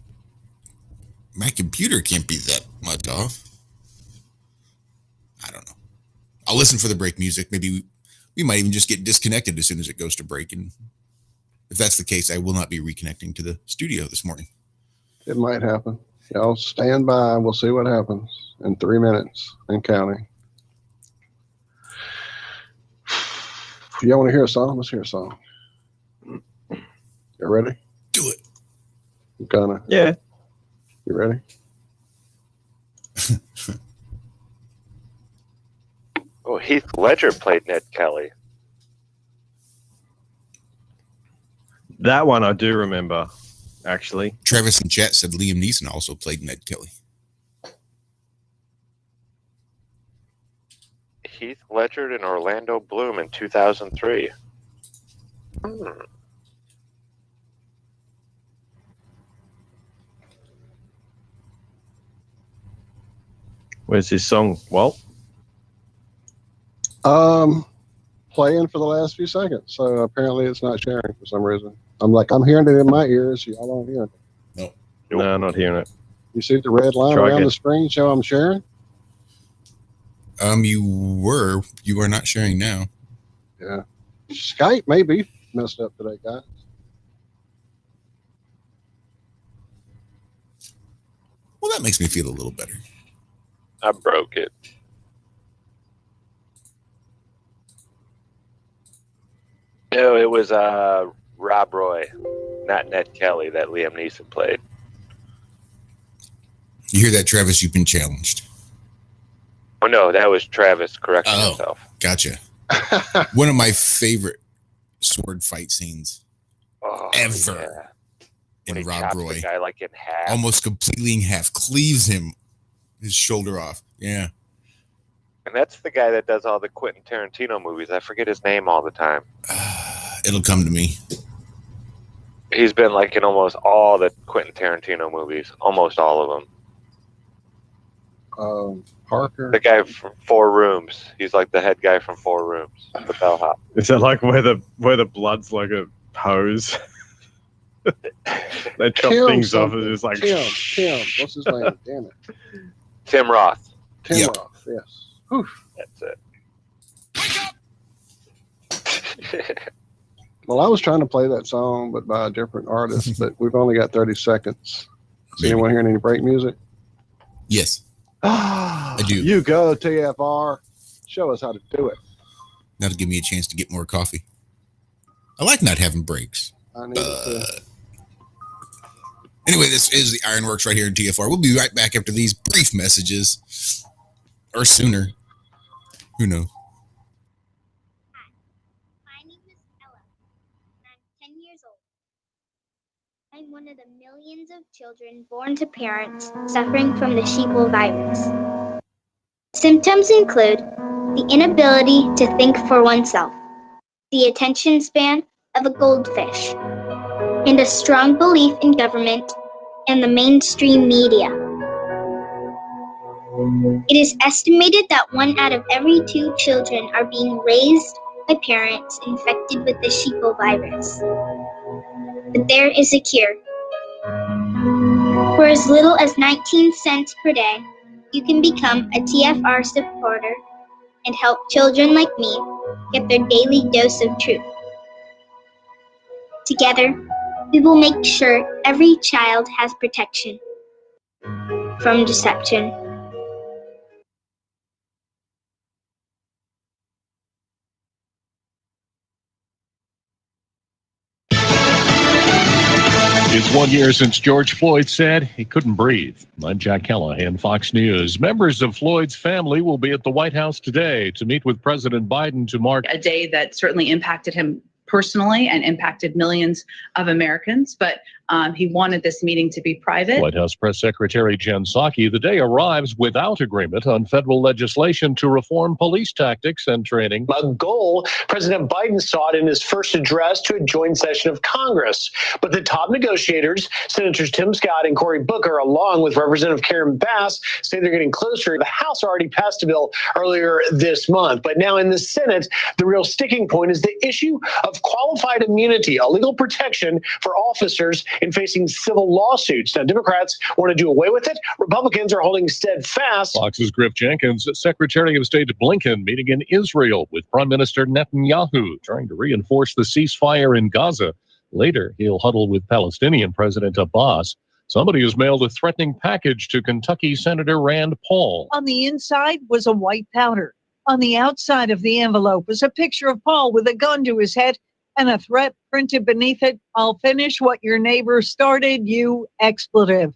My computer can't be that much off. I don't know. I'll listen for the break music. Maybe we might even just get disconnected as soon as it goes to break. And if that's the case, I will not be reconnecting to the studio this morning. It might happen. Y'all stand by. We'll see what happens in 3 minutes and counting. Y'all want to hear a song? Let's hear a song. You ready? Do it. I'm gonna. Yeah. You ready? Oh, Heath Ledger played Ned Kelly. That one I do remember, actually. Travis in chat said Liam Neeson also played Ned Kelly. Heath Ledger and Orlando Bloom in 2003. Where's this song, Walt? Playing for the last few seconds. So apparently it's not sharing for some reason. I'm hearing it in my ears. Y'all don't hear it. No, I'm not hearing it. You see the red line Try around again. the screen show I'm sharing? You are not sharing now. Yeah. Skype may be messed up today, guys. Well, that makes me feel a little better. I broke it. No, it was Rob Roy, not Ned Kelly, that Liam Neeson played. You hear that, Travis? You've been challenged. Oh, no, that was Travis correcting himself. Gotcha. One of my favorite sword fight scenes ever in Rob Roy. The guy like in half. Almost completely in half. Cleaves him, his shoulder off. Yeah. And that's the guy that does all the Quentin Tarantino movies. I forget his name all the time. It'll come to me. He's been like in almost all the Quentin Tarantino movies. Almost all of them. Parker. The guy from 4 Rooms. He's like the head guy from 4 Rooms. The bellhop. Is that like where the blood's like a hose? They chop things off and it's like Tim. What's his name? Damn it. Tim Roth. Tim Roth. Yes. Whew. That's it. Well, I was trying to play that song, but by a different artist. But we've only got 30 seconds. Is anyone hearing any break music? Yes. I do. You go, TFR. Show us how to do it. That'll give me a chance to get more coffee. I like not having breaks. I need to. Anyway, this is the Ironworks right here in TFR. We'll be right back after these brief messages. Or sooner. Who knows? My name is Ella, and I'm 10 years old. I'm one of the millions of children born to parents suffering from the sheeple virus. Symptoms include the inability to think for oneself, the attention span of a goldfish, and a strong belief in government and the mainstream media. It is estimated that 1 out of every 2 children are being raised by parents infected with the sheeple virus. But there is a cure. For as little as 19 cents per day, you can become a TFR supporter and help children like me get their daily dose of truth. Together, we will make sure every child has protection from deception. It's 1 year since George Floyd said he couldn't breathe. I'm Jack Callahan, Fox News. Members of Floyd's family will be at the White House today to meet with President Biden to mark a day that certainly impacted him personally and impacted millions of Americans, but he wanted this meeting to be private. White House Press Secretary Jen Psaki. The day arrives without agreement on federal legislation to reform police tactics and training. A goal President Biden sought in his first address to a joint session of Congress. But the top negotiators, Senators Tim Scott and Cory Booker, along with Representative Karen Bass, say they're getting closer. The House already passed a bill earlier this month. But now in the Senate, the real sticking point is the issue of qualified immunity, a legal protection for officers in facing civil lawsuits. Now, Democrats want to do away with it. Republicans are holding steadfast. Fox's Griff Jenkins, Secretary of State Blinken meeting in Israel with Prime Minister Netanyahu, trying to reinforce the ceasefire in Gaza. Later, he'll huddle with Palestinian President Abbas. Somebody has mailed a threatening package to Kentucky Senator Rand Paul. On the inside was a white powder. On the outside of the envelope was a picture of Paul with a gun to his head and a threat printed beneath it. I'll finish what your neighbor started, you expletive.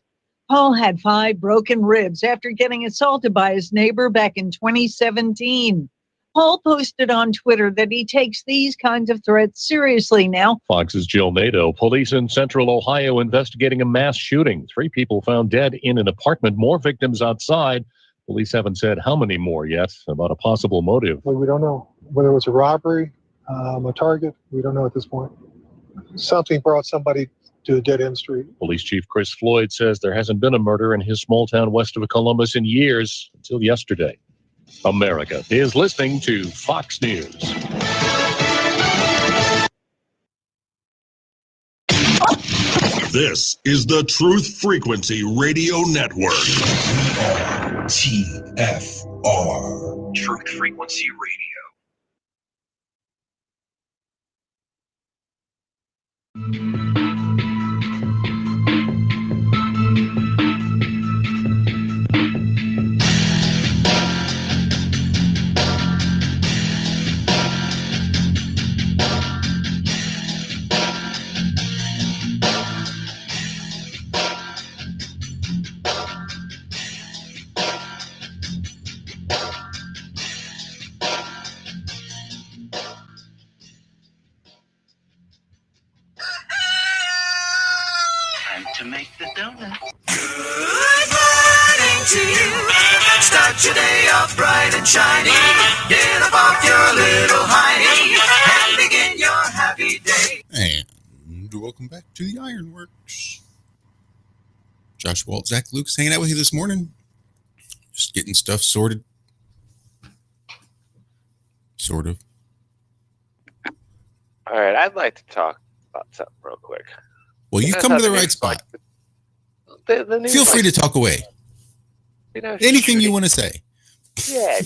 Paul had 5 broken ribs after getting assaulted by his neighbor back in 2017. Paul posted on Twitter that he takes these kinds of threats seriously now. Fox's Jill Nato. Police in central Ohio investigating a mass shooting. 3 people found dead in an apartment, more victims outside. Police haven't said how many more yet about a possible motive. We don't know whether it was a robbery, a target. We don't know at this point. Something brought somebody to a dead-end street. Police Chief Chris Floyd says there hasn't been a murder in his small town west of Columbus in years, until yesterday. America is listening to Fox News. This is the Truth Frequency Radio Network. TFR. Truth Frequency Radio. Time to make the donut. Good morning to you. Start your day off bright and shiny. Get up off your little hiney and begin your happy day. And welcome back to the Ironworks. Josh Walt, Zach Lucas hanging out with you this morning. Just getting stuff sorted. Sort of. All right, I'd like to talk about something real quick. Well, you've come to the right spot. The news Feel free to talk away. Anything you want to say. Yeah,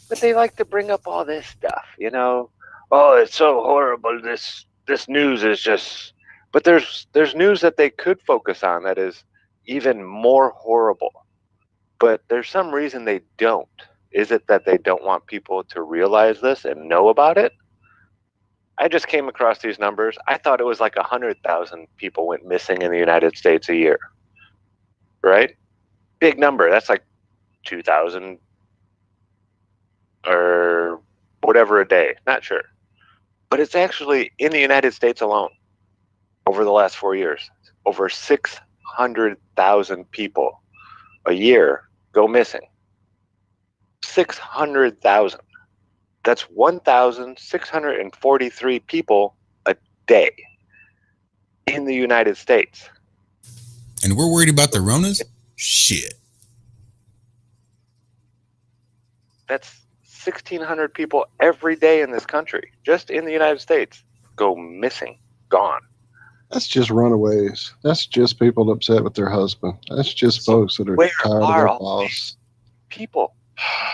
but they like to bring up all this stuff, Oh, it's so horrible. This news is just. But there's news that they could focus on that is even more horrible. But there's some reason they don't. Is it that they don't want people to realize this and know about it? I just came across these numbers. I thought it was like 100,000 people went missing in the United States a year. Right? Big number. That's like 2,000 or whatever a day. Not sure. But it's actually in the United States alone over the last 4 years. Over 600,000 people a year go missing. 600,000. That's 1,643 people a day in the United States. And we're worried about the Ronas? Shit. That's 1,600 people every day in this country, just in the United States, go missing, gone. That's just runaways. That's just people upset with their husband. That's just folks that are tired of their boss. People.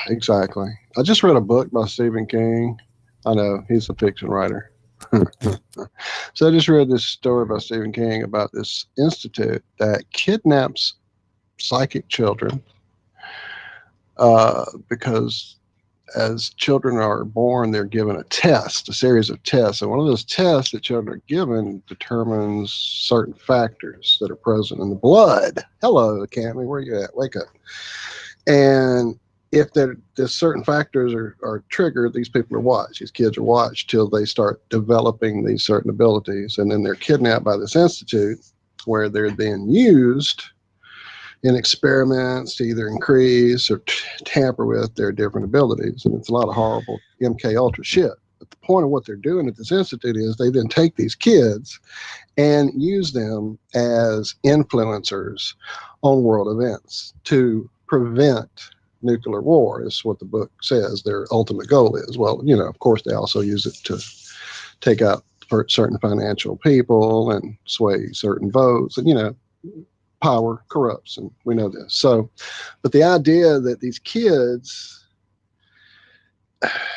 Exactly. I just read a book by Stephen King. I know, he's a fiction writer. So I just read this story by Stephen King about this institute that kidnaps psychic children because as children are born, they're given a test, a series of tests. And one of those tests that children are given determines certain factors that are present in the blood. Hello, Cammy, where you at? Wake up. And if the certain factors are triggered, these people are watched. These kids are watched till they start developing these certain abilities. And then they're kidnapped by this institute where they're then used in experiments to either increase or tamper with their different abilities. And it's a lot of horrible MK Ultra shit. But the point of what they're doing at this institute is they then take these kids and use them as influencers on world events to prevent nuclear war, is what the book says their ultimate goal is. Well, of course, they also use it to take out certain financial people and sway certain votes. And, power corrupts, and we know this. So, but the idea that these kids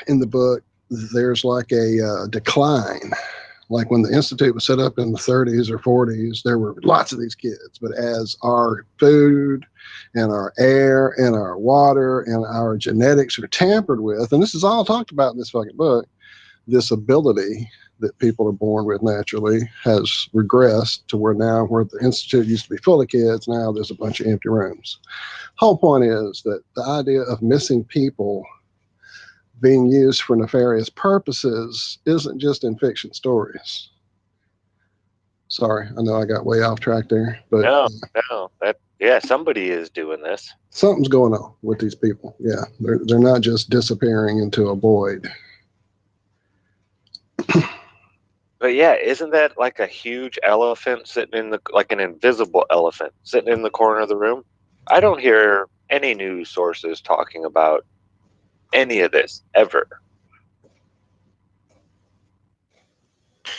in the book, there's like a decline. Like when the Institute was set up in the 30s or 40s, there were lots of these kids. But as our food and our air and our water and our genetics are tampered with, and this is all talked about in this fucking book, this ability that people are born with naturally has regressed to where the Institute used to be full of kids, now there's a bunch of empty rooms. Whole point is that the idea of missing people being used for nefarious purposes isn't just in fiction stories. Sorry, I know I got way off track there, but no, somebody is doing this. Something's going on with these people. Yeah, they're not just disappearing into a void. But yeah, isn't that like a huge elephant sitting like an invisible elephant sitting in the corner of the room? I don't hear any news sources talking about any of this ever.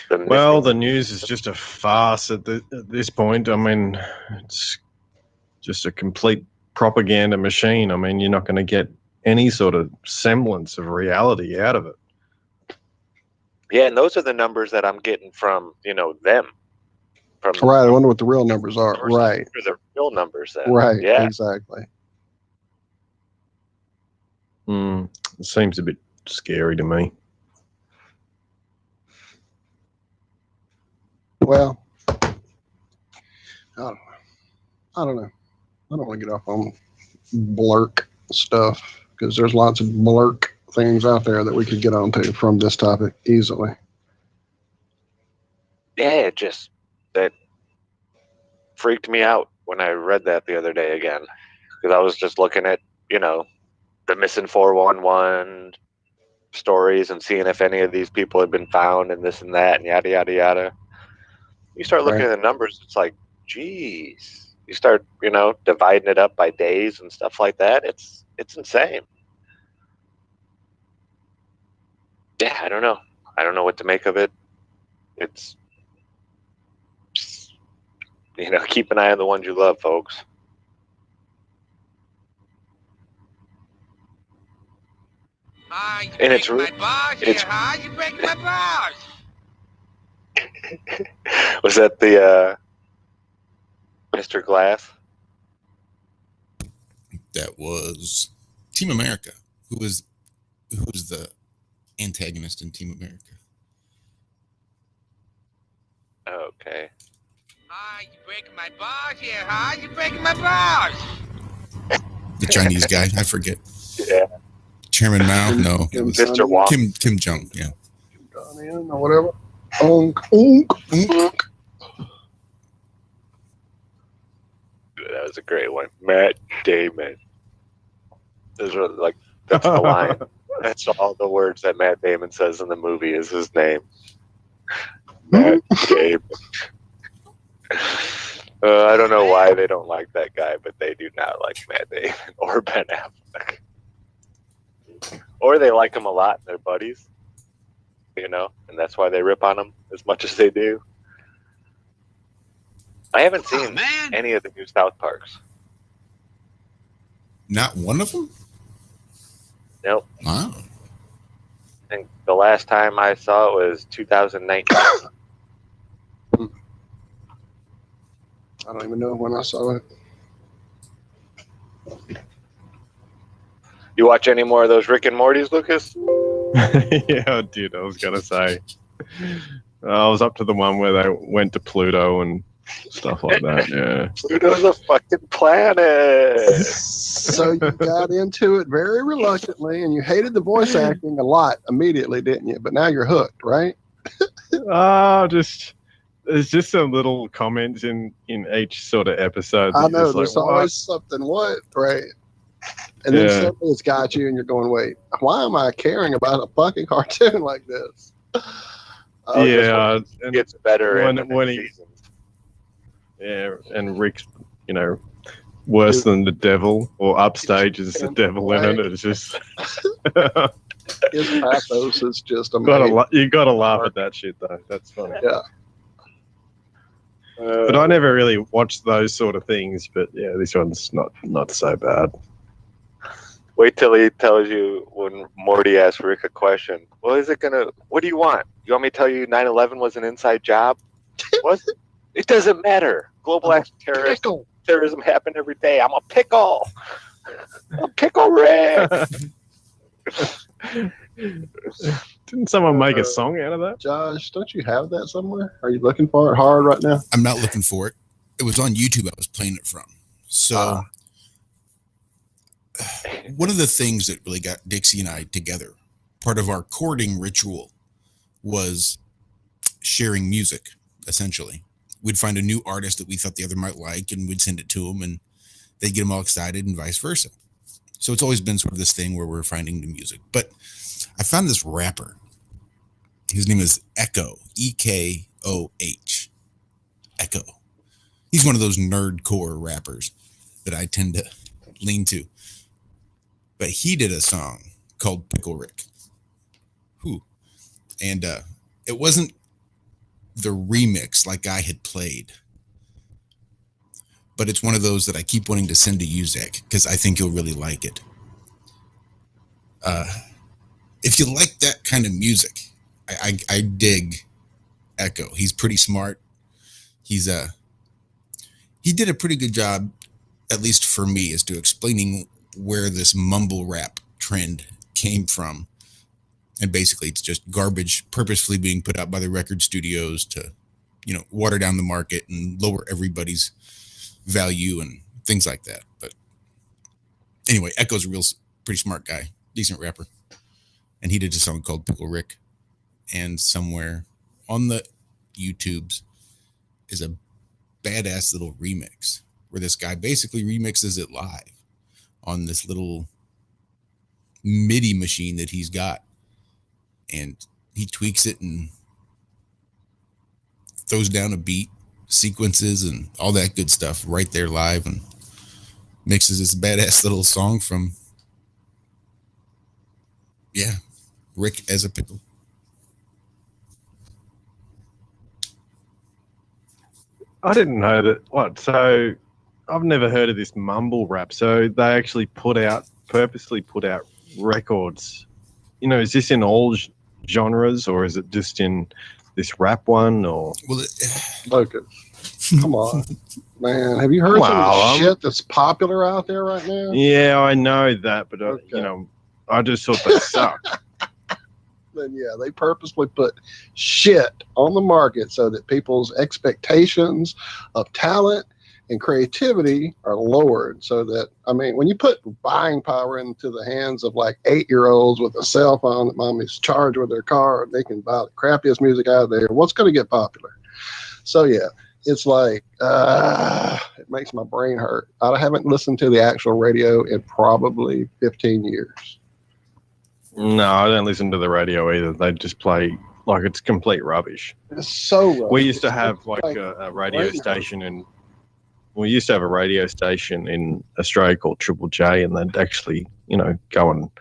Well, the news is just a farce at this point. I mean, it's just a complete propaganda machine. I mean, you're not going to get any sort of semblance of reality out of it. Yeah, and those are the numbers that I'm getting from, them. Right. I wonder what the real numbers are. Right. The real numbers then. Right. Yeah. Exactly. It seems a bit scary to me. Well, I don't know. I don't want to get off on blurk stuff because there's lots of blurk things out there that we could get onto from this topic easily. Yeah, that freaked me out when I read that the other day again, because I was just looking at, the missing 411 stories and seeing if any of these people had been found and this and that and yada, yada, yada. You start looking at the numbers, it's like, geez. You start, dividing it up by days and stuff like that. It's insane. Yeah, I don't know. I don't know what to make of it. It's just, keep an eye on the ones you love, folks. And it's really, you breaking my balls. Was that the Mr. Glass? That was Team America. Who was the antagonist in Team America? Okay. You breaking my balls here, huh? You breaking my balls. The Chinese guy, I forget. Yeah. Chairman Mao? No. Mr. Wong. Kim Jong, yeah. Or whatever. Onk. That was a great one. Matt Damon. Those are that's the line. That's all the words that Matt Damon says in the movie is his name. Matt Damon. I don't know why they don't like that guy, but they do not like Matt Damon or Ben Affleck. Or they like him a lot, they're buddies. And that's why they rip on him as much as they do. I haven't seen any of the new South Parks. Not one of them? Nope. Wow. I think the last time I saw it was 2019. I don't even know when I saw it. You watch any more of those Rick and Morty's, Lucas? Yeah, I did. I was going to say. I was up to the one where they went to Pluto and stuff like that, yeah. Pluto's a fucking planet. So you got into it very reluctantly, and you hated the voice acting a lot immediately, didn't you? But now you're hooked, right? There's just some little comments in each sort of episode. I know, there's there's always something, right? And then suddenly it's got you, and you're going, wait, why am I caring about a fucking cartoon like this? It gets better when he, yeah, and Rick's, worse than the devil, or upstage is the devil in it. It's just his pathos is just amazing. You gotta laugh at that shit though. That's funny. Yeah. But I never really watched those sort of things. But yeah, this one's not so bad. Wait till he tells you when Morty asks Rick a question. What do you want? You want me to tell you 9/11 was an inside job? What? It doesn't matter. Global acts of terrorism happen every day. I'm a pickle. A pickle Rick. Didn't someone make a song out of that? Josh, don't you have that somewhere? Are you looking for it hard right now? I'm not looking for it. It was on YouTube I was playing it from. So one of the things that really got Dixie and I together, part of our courting ritual, was sharing music, essentially. We'd find a new artist that we thought the other might like, and we'd send it to them, and they'd get them all excited, and vice versa. So it's always been sort of this thing where we're finding new music. But I found this rapper. His name is Echo, Ekoh. Echo. He's one of those nerdcore rappers that I tend to lean to. But he did a song called Pickle Rick. And it wasn't the remix like I had played. But it's one of those that I keep wanting to send to Uzek because I think you'll really like it. If you like that kind of music, I dig Echo. He's pretty smart. He did a pretty good job, at least for me, as to explaining where this mumble rap trend came from. And basically it's just garbage purposefully being put out by the record studios to, water down the market and lower everybody's value and things like that. But anyway, Echo's a pretty smart guy, decent rapper. And he did a song called Pickle Rick. And somewhere on the YouTubes is a badass little remix where this guy basically remixes it live on this little MIDI machine that he's got. And he tweaks it and throws down a beat, sequences, and all that good stuff right there live, and mixes this badass little song from, Rick as a Pickle. I didn't know that. So I've never heard of this mumble rap. So they actually purposely put out records. Is this in all genres, or is it just in this rap one? Or Lucas, come on, man. Have you heard some of the shit that's popular out there right now? Yeah, I know that, but I just thought they sucked. Then they purposely put shit on the market so that people's expectations of talent and creativity are lowered. So that, when you put buying power into the hands of like 8-year-olds with a cell phone that mommy's charged with their car, they can buy the crappiest music out there. What's going to get popular? So it's like, it makes my brain hurt. I haven't listened to the actual radio in probably 15 years. No, I don't listen to the radio either. They just play like it's complete rubbish. It's so rubbish. We used to have a radio station in Australia called Triple J, and they'd actually, go and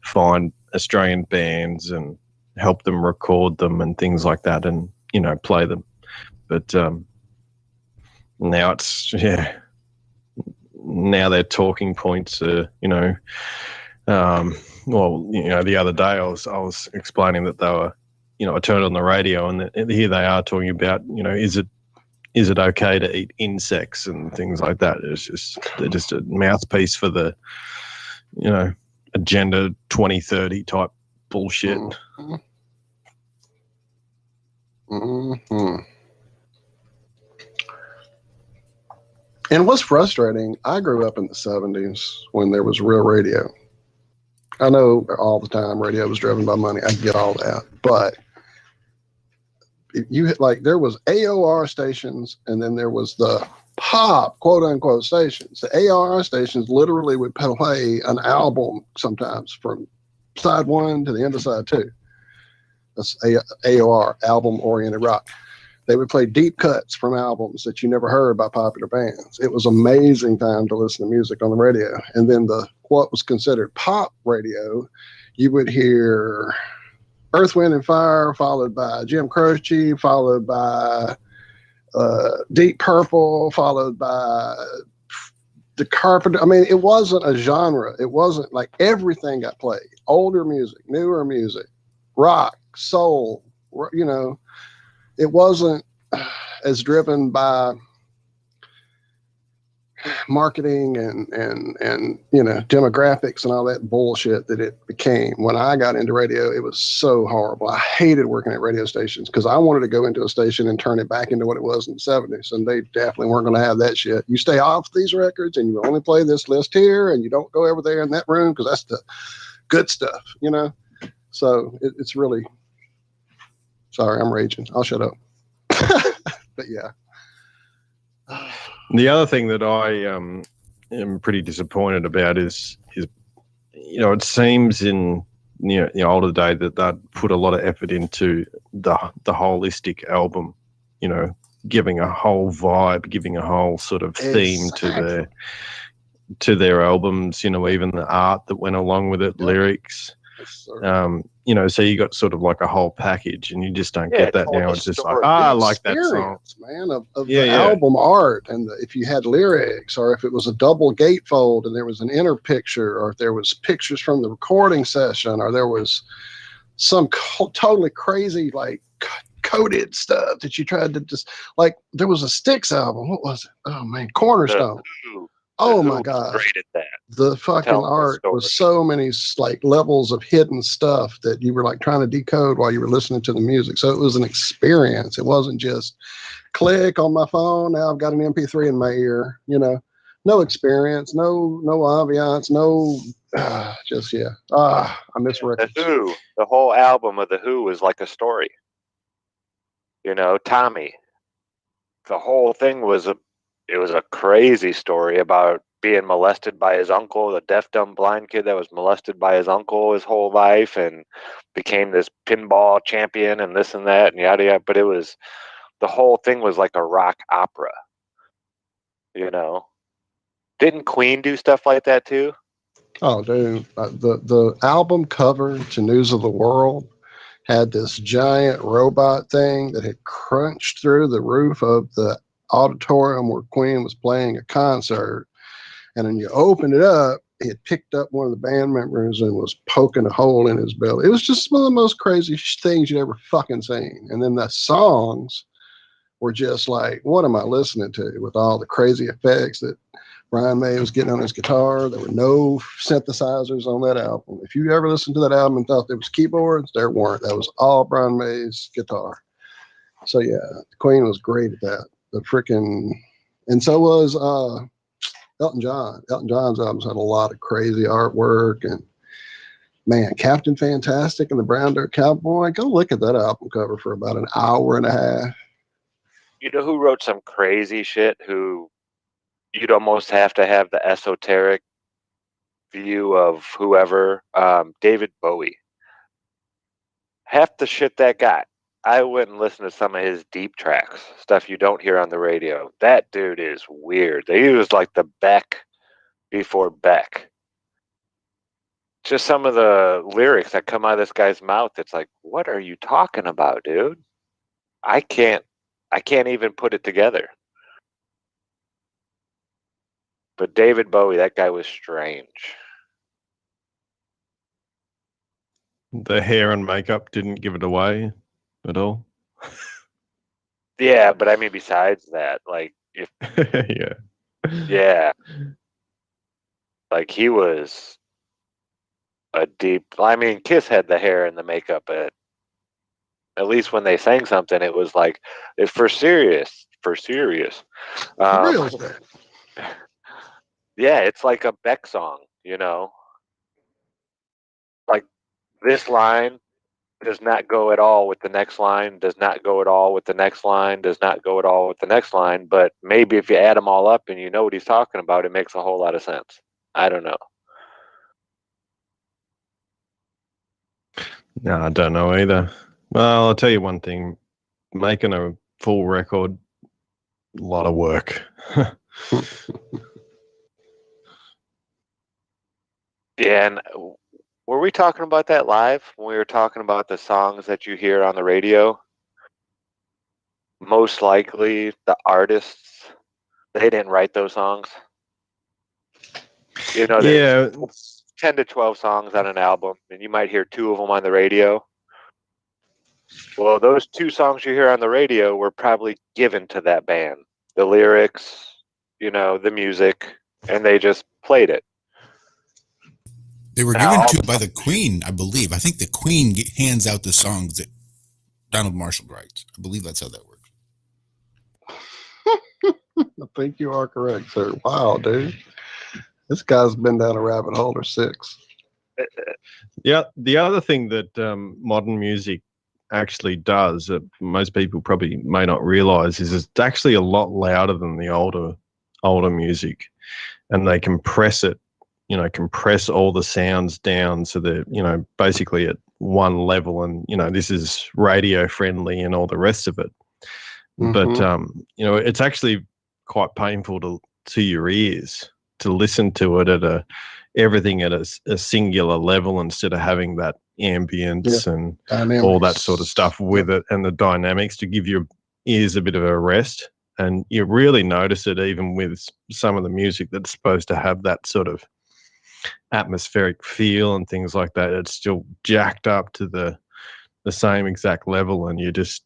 find Australian bands and help them record them and things like that, and play them. But now it's now their talking points are the other day I was explaining that they were, I turned on the radio and here they are talking about, is it okay to eat insects and things like that. They're just a mouthpiece for the, Agenda 2030 type bullshit. Mm-hmm. Mm-hmm. And what's frustrating, I grew up in the 70s when there was real radio. I know all the time radio was driven by money. I get all that. But there was AOR stations, and then there was the pop, quote unquote, stations. The AOR stations literally would play an album sometimes from side 1 to the end of side 2. That's AOR, album oriented rock. They would play deep cuts from albums that you never heard by popular bands. It was amazing time to listen to music on the radio. And then what was considered pop radio, you would hear Earth, Wind and Fire, followed by Jim Croce, followed by Deep Purple, followed by the Carpenter. It wasn't a genre. It wasn't like everything got played. Older music, newer music, rock, soul, it wasn't as driven by marketing and demographics and all that bullshit that it became. When I got into radio, it was so horrible. I hated working at radio stations because I wanted to go into a station and turn it back into what it was in the 70s, and they definitely weren't going to have that shit. You stay off these records and you only play this list here, and you don't go over there in that room because that's the good stuff, So it's really... Sorry, I'm raging. I'll shut up. But yeah. The other thing that I am pretty disappointed about is it seems in the older day that put a lot of effort into the holistic album, giving a whole vibe, giving a whole sort of theme to their albums, even the art that went along with it, lyrics. So you got sort of like a whole package, and you just don't get that now. It's just like, I like that song, man, of the album art, and if you had lyrics, or if it was a double gatefold and there was an inner picture, or if there was pictures from the recording session, or there was some totally crazy like coded stuff that you tried to just like. There was a Styx album. What was it? Oh man, Cornerstone. Oh my God! Great at that. The fucking art was so many like levels of hidden stuff that you were like trying to decode while you were listening to the music. So it was an experience. It wasn't just click on my phone. Now I've got an MP3 in my ear. No experience, no ambiance, no. Just yeah. I miss records. The Who, the whole album of the Who was like a story. Tommy. The whole thing was a crazy story about being molested by his uncle, the deaf, dumb, blind kid that was molested by his uncle his whole life and became this pinball champion and this and that and yada yada. But the whole thing was like a rock opera. Didn't Queen do stuff like that too? Oh, dude, the album cover to News of the World had this giant robot thing that had crunched through the roof of the auditorium where Queen was playing a concert, and then you opened it up, he had picked up one of the band members and was poking a hole in his belly. It was just one of the most crazy things you'd ever fucking seen. And then the songs were just like, what am I listening to, with all the crazy effects that Brian May was getting on his guitar? There were no synthesizers on that album. If you ever listened to that album and thought there was keyboards, there weren't. That was all Brian May's guitar. So yeah, Queen was great at that. And so was Elton John. Elton John's albums had a lot of crazy artwork, and man, Captain Fantastic and the Brown Dirt Cowboy. Go look at that album cover for about an hour and a half. You know who wrote some crazy shit? Who you'd almost have to have the esoteric view of whoever. David Bowie. Half the shit that guy. I went and listened to some of his deep tracks, stuff you don't hear on the radio. That dude is weird. He was like the Beck before Beck. Just some of the lyrics that come out of this guy's mouth, it's like, what are you talking about, dude? I can't even put it together. But David Bowie, that guy was strange. The hair and makeup didn't give it away at all. Yeah, but I mean, besides that, like, if yeah, like he was a deep. I mean, Kiss had the hair and the makeup, but at least when they sang something, it was like it's for serious. Yeah, it's like a Beck song, Like this line does not go at all with the next line, does not go at all with the next line, does not go at all with the next line. But maybe if you add them all up and you know what he's talking about, it makes a whole lot of sense. I don't know. No, I don't know either. Well, I'll tell you one thing. Making a full record, a lot of work. Yeah, and were we talking about that live when we were talking about the songs that you hear on the radio? Most likely the artists, they didn't write those songs. There's 10 to 12 songs on an album, and you might hear 2 of them on the radio. Well, those 2 songs you hear on the radio were probably given to that band. The lyrics, the music, and they just played it. They were given to by the Queen, I believe. I think the Queen hands out the songs that Donald Marshall writes. I believe that's how that works. I think you are correct, sir. Wow, dude. This guy's been down a rabbit hole or 6. Yeah, the other thing that modern music actually does that most people probably may not realize is it's actually a lot louder than the older music, and they compress it. Compress all the sounds down so that, basically at one level, and, this is radio friendly and all the rest of it. Mm-hmm. But, it's actually quite painful to your ears to listen to it everything at a singular level instead of having that ambience and all that sort of stuff with it, and the dynamics to give your ears a bit of a rest. And you really notice it even with some of the music that's supposed to have that sort of atmospheric feel and things like that. It's still jacked up to the same exact level, and you just,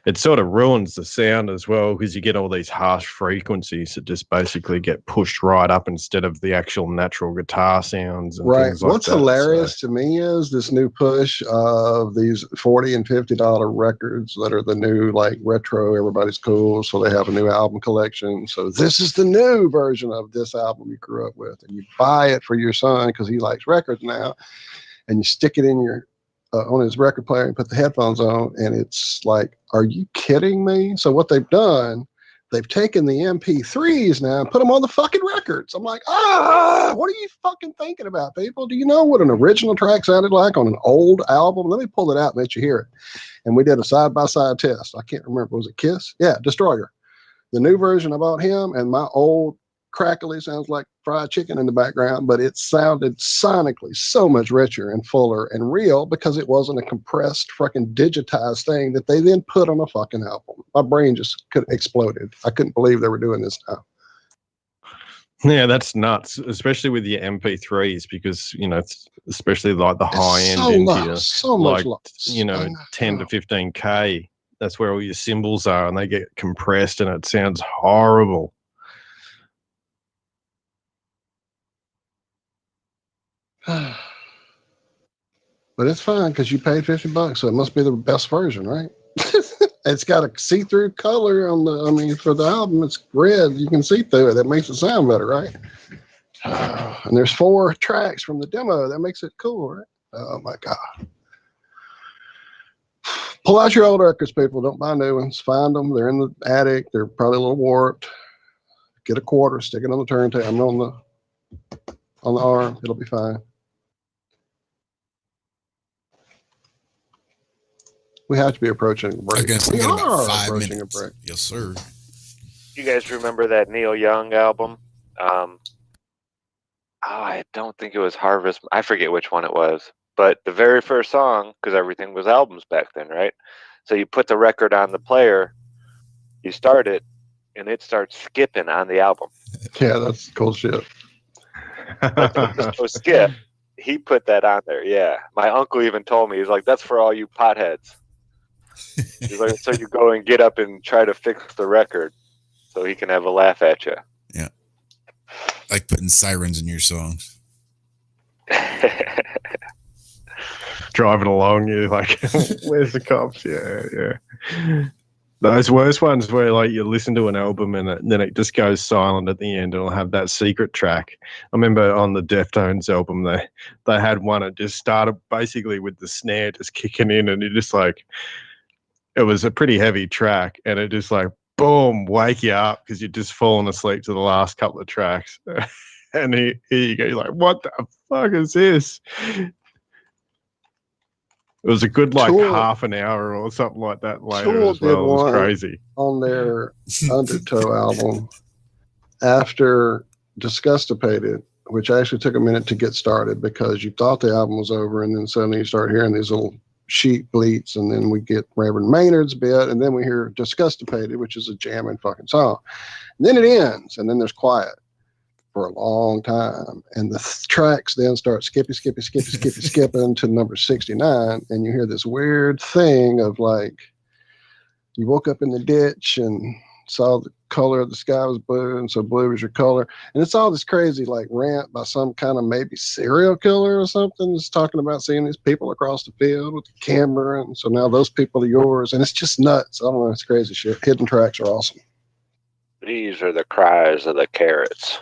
it sort of ruins the sound as well, because you get all these harsh frequencies that just basically get pushed right up instead of the actual natural guitar sounds and Right. things like What's that. hilarious to me is this new push of these $40 and $50 records that are the new, like, retro, everybody's cool, so they have a new album collection. So this is the new version of this album you grew up with, and you buy it for your son because he likes records now, and you stick it in your on his record player and put the headphones on, and it's like, are you kidding me? So what they've done, they've taken the MP3s now and put them on the fucking records. I'm like, what are you fucking thinking about, people? Do you know what an original track sounded like on an old album? Let me pull it out and let you hear it. And we did a side-by-side test. I can't remember. Was it Kiss? Yeah, Destroyer. The new version about him and my old crackly, sounds like fried chicken in the background, but it sounded sonically so much richer and fuller and real because it wasn't a compressed fucking digitized thing that they then put on a fucking album. My brain just exploded. I couldn't believe they were doing this now. Yeah, that's nuts, especially with your MP3s, because, especially like the high end so into low, your, so much like, low. 10 to 15K. That's where all your cymbals are, and they get compressed, and it sounds horrible. But it's fine because you paid $50, so it must be the best version, right? It's got a see-through color on for the album, it's red. You can see through it. That makes it sound better, right? And there's 4 tracks from the demo. That makes it cool, right? Oh my God. Pull out your old records, people. Don't buy new ones. Find them. They're in the attic. They're probably a little warped. Get a quarter, stick it on the turntable, on the arm. It'll be fine. We have to be approaching a break. I guess we got about 5 minutes. A break. Yes, sir. You guys remember that Neil Young album? I don't think it was Harvest. I forget which one it was. But the very first song, because everything was albums back then, right? So you put the record on the player, you start it, and it starts skipping on the album. Yeah, that's cool shit. Just go skip. He put that on there. Yeah, my uncle even told me, he's like, "That's for all you potheads." He's like, so you go and get up and try to fix the record, so he can have a laugh at you. Yeah, like putting sirens in your songs. Driving along, you're like, "Where's the cops?" Yeah. Those worst ones where, like, you listen to an album and then it just goes silent at the end, and it'll have that secret track. I remember on the Deftones album, they had one that just started basically with the snare just kicking in, and it just like, it was a pretty heavy track, and it just like, boom, wake you up because you'd just fallen asleep to the last couple of tracks. And here you go, you're like, what the fuck is this? It was a good like Tool, half an hour or something like that later Tool as well. did It was one crazy. On their Undertow album after Disgustipated, which actually took a minute to get started because you thought the album was over, and then suddenly you start hearing these little sheet bleats, and then we get Reverend Maynard's bit, and then we hear Disgustipated, which is a jamming fucking song. And then it ends, and then there's quiet for a long time, and the tracks then start skipping to number 69, and you hear this weird thing of like, you woke up in the ditch and saw the color of the sky was blue, and so blue was your color, and it's all this crazy like rant by some kind of maybe serial killer or something that's talking about seeing these people across the field with the camera, and so now those people are yours, and it's just nuts. I don't know, it's crazy shit. Hidden tracks are awesome. These are the cries of the carrots.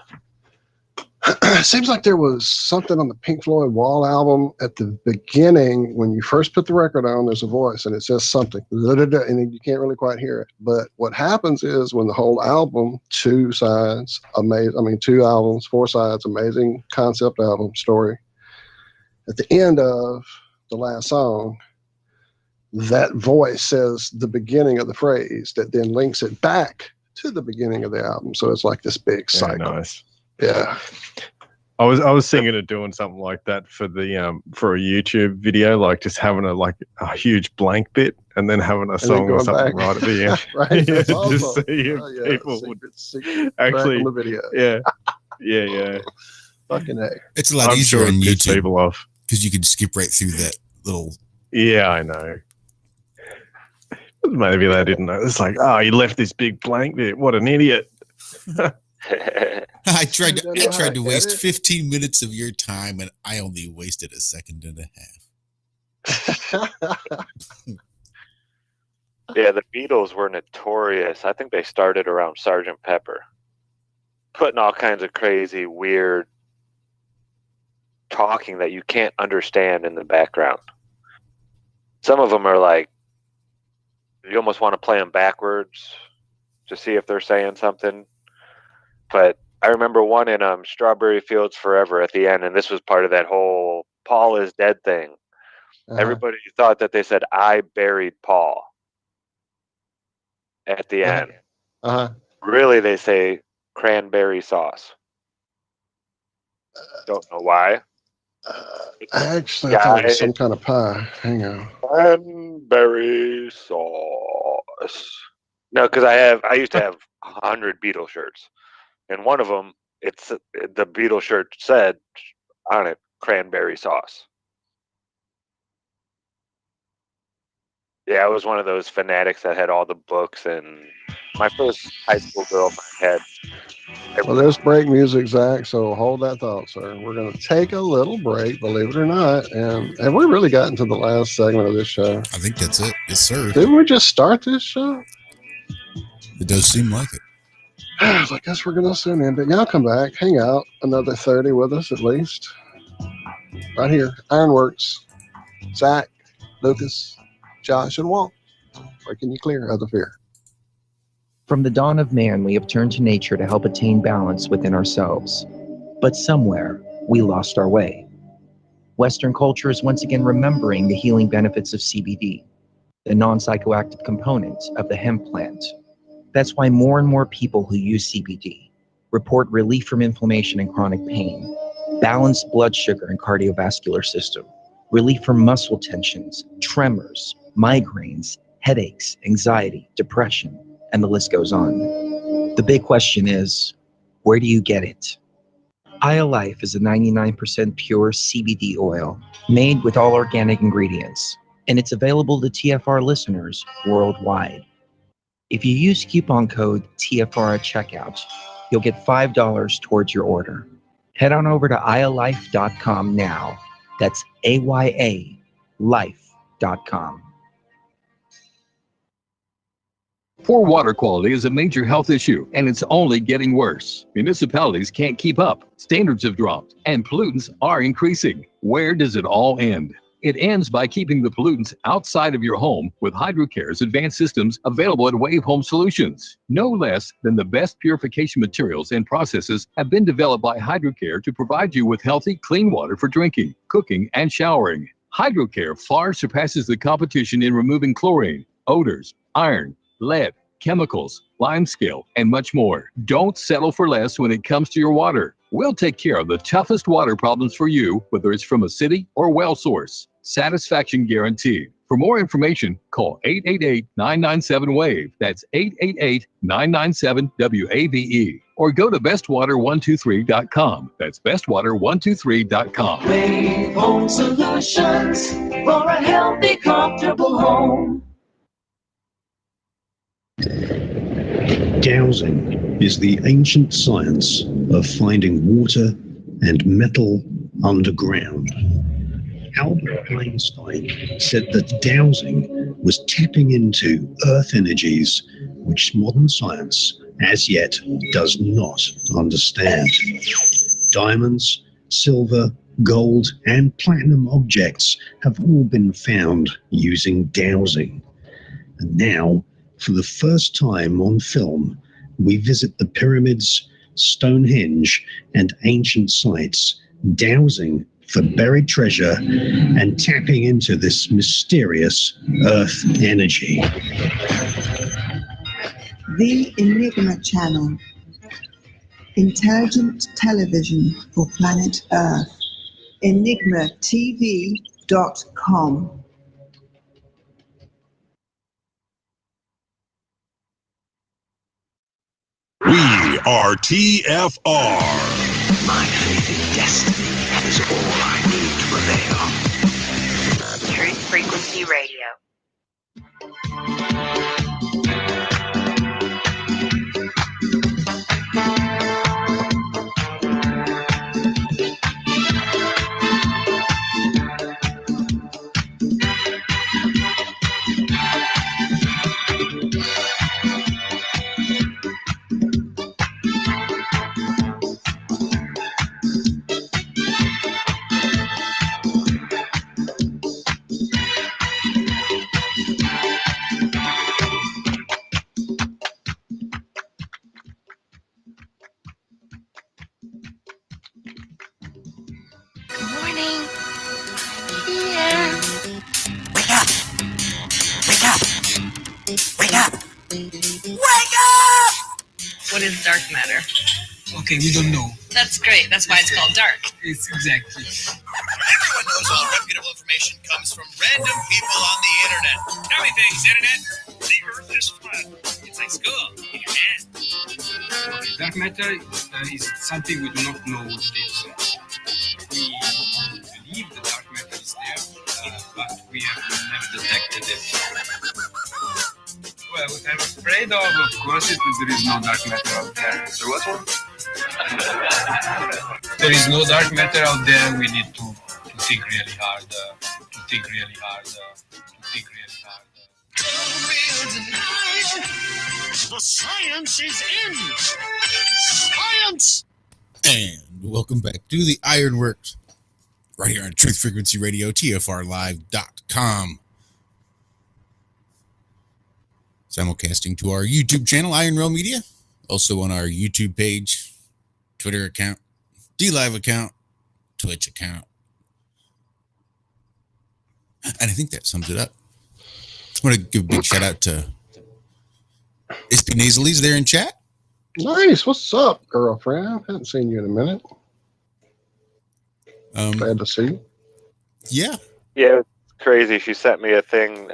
It seems like there was something on the Pink Floyd Wall album at the beginning when you first put the record on. There's a voice and it says something, and you can't really quite hear it. But what happens is when the whole album, 2 albums, 4 sides, amazing concept album story. At the end of the last song, that voice says the beginning of the phrase that then links it back to the beginning of the album. So it's like this big cycle. Nice. Yeah. I was thinking of doing something like that for the for a YouTube video, like just having a huge blank bit and then having a song or something right at the end. Right. That's Yeah, awesome. just see if people would actually the video. Yeah. Fucking A. It's a lot I'm easier sure on it pissed YouTube people off. because you can skip right through that little. Yeah, I know. Maybe they didn't know. It's like, oh, you left this big blank bit. What an idiot. I tried to waste 15 minutes of your time, and I only wasted a second and a half. Yeah, the Beatles were notorious. I think they started around Sgt. Pepper, putting all kinds of crazy, weird talking that you can't understand in the background. Some of them are like, you almost want to play them backwards to see if they're saying something. But I remember one in Strawberry Fields Forever at the end, and this was part of that whole Paul is dead thing. Everybody thought that they said, I buried Paul at the end. Really, they say cranberry sauce. Don't know why. Actually, I thought it was some kind of pie. Hang on. Cranberry sauce. No, because I used to have 100 Beatles shirts, and one of them, it's the Beatles shirt said on it cranberry sauce. Yeah, I was one of those fanatics that had all the books, and my first high school girlfriend had. Well, there's break music, Zach, so hold that thought, sir. We're going to take a little break, believe it or not. And have we really gotten to the last segment of this show? I think that's it. Yes, sir. Didn't we just start this show? It does seem like it. I guess we're going to soon end it. Y'all come back, hang out another 30 with us at least. Right here, Ironworx, Zach, Lucas, Josh, and Walt. Breaking you clear of the fear. From the dawn of man, we have turned to nature to help attain balance within ourselves. But somewhere, we lost our way. Western culture is once again remembering the healing benefits of CBD, the non-psychoactive component of the hemp plant. That's why more and more people who use CBD report relief from inflammation and chronic pain, balanced blood sugar and cardiovascular system, relief from muscle tensions, tremors, migraines, headaches, anxiety, depression, and the list goes on. The big question is, where do you get it? Life is a 99% pure CBD oil made with all organic ingredients, and it's available to TFR listeners worldwide. If you use coupon code TFR at checkout, you'll get $5 towards your order. Head on over to ialife.com now. That's AYA life.com. Poor water quality is a major health issue, and it's only getting worse. Municipalities can't keep up, standards have dropped, and pollutants are increasing. Where does it all end? It ends by keeping the pollutants outside of your home with HydroCare's advanced systems available at Wave Home Solutions. No less than the best purification materials and processes have been developed by HydroCare to provide you with healthy, clean water for drinking, cooking, and showering. HydroCare far surpasses the competition in removing chlorine, odors, iron, lead, chemicals, limescale, and much more. Don't settle for less when it comes to your water. We'll take care of the toughest water problems for you, whether it's from a city or well source. Satisfaction guaranteed. For more information, call 888-997-WAVE. That's 888-997-WAVE. Or go to bestwater123.com. That's bestwater123.com. Wave Home Solutions for a healthy, comfortable home. Dowsing is the ancient science of finding water and metal underground. Albert Einstein said that dowsing was tapping into earth energies which modern science as yet does not understand. Diamonds, silver, gold, and platinum objects have all been found using dowsing. And now, for the first time on film, we visit the pyramids, Stonehenge, and ancient sites, dowsing for buried treasure and tapping into this mysterious earth energy. The Enigma Channel. Intelligent television for planet Earth. EnigmaTV.com. We are TFR. My faith in destiny is all I need to prevail. Truth Frequency Radio. Good morning. Here. Wake up. Wake up. Wake up. Wake up! What is dark matter? Okay, we don't know. That's great. That's why it's called dark. It's exactly. Everyone knows all reputable information comes from random people on the internet. Tell me things, internet. The earth is flat. It's like school in your hand. Dark matter is something we do not know what it is. We believe the dark matter is there, but we have never detected it. Well, what I'm afraid of course, is that there is no dark matter out there. There was one? There is no dark matter out there. We need to think really hard. The science is in. Science. And welcome back to the Ironworx, right here on Truth Frequency Radio, TFRlive.com. Simulcasting to our YouTube channel, Iron Rail Media. Also on our YouTube page, Twitter account, DLive account, Twitch account. And I think that sums it up. I want to give a big shout out to Ispy Nasalies there in chat. Nice. What's up, girlfriend? Haven't seen you in a minute. Glad to see you. Yeah. Yeah, it's crazy. She sent me a thing.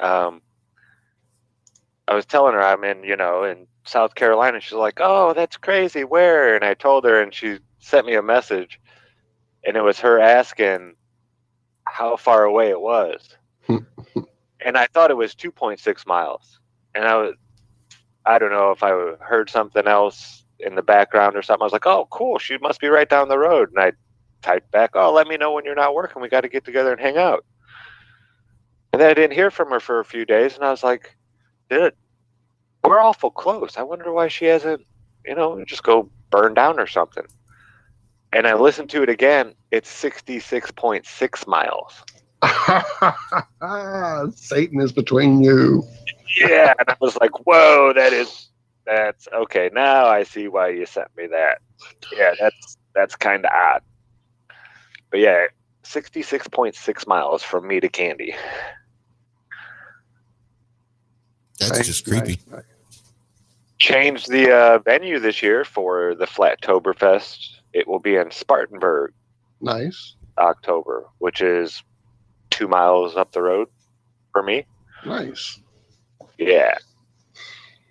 I was telling her I'm in South Carolina. She's like, "Oh, that's crazy. Where?" And I told her, and she sent me a message, and it was her asking how far away it was. And I thought it was 2.6 miles. And I don't know if I heard something else in the background or something. I was like, "Oh, cool. She must be right down the road." And I typed back, "Oh, let me know when you're not working. We got to get together and hang out." And then I didn't hear from her for a few days. And I was like, we're awful close. I wonder why she hasn't, just go burn down or something. And I listened to it again. It's 66.6 miles. Satan is between you. Yeah. And I was like, whoa, that's okay. Now I see why you sent me that. Yeah, that's kind of odd. But yeah, 66.6 miles from me to Candy. That's just creepy. Nice. Changed the venue this year for the Flattoberfest. It will be in Spartanburg. Nice. October, which is 2 miles up the road for me. Nice. Yeah.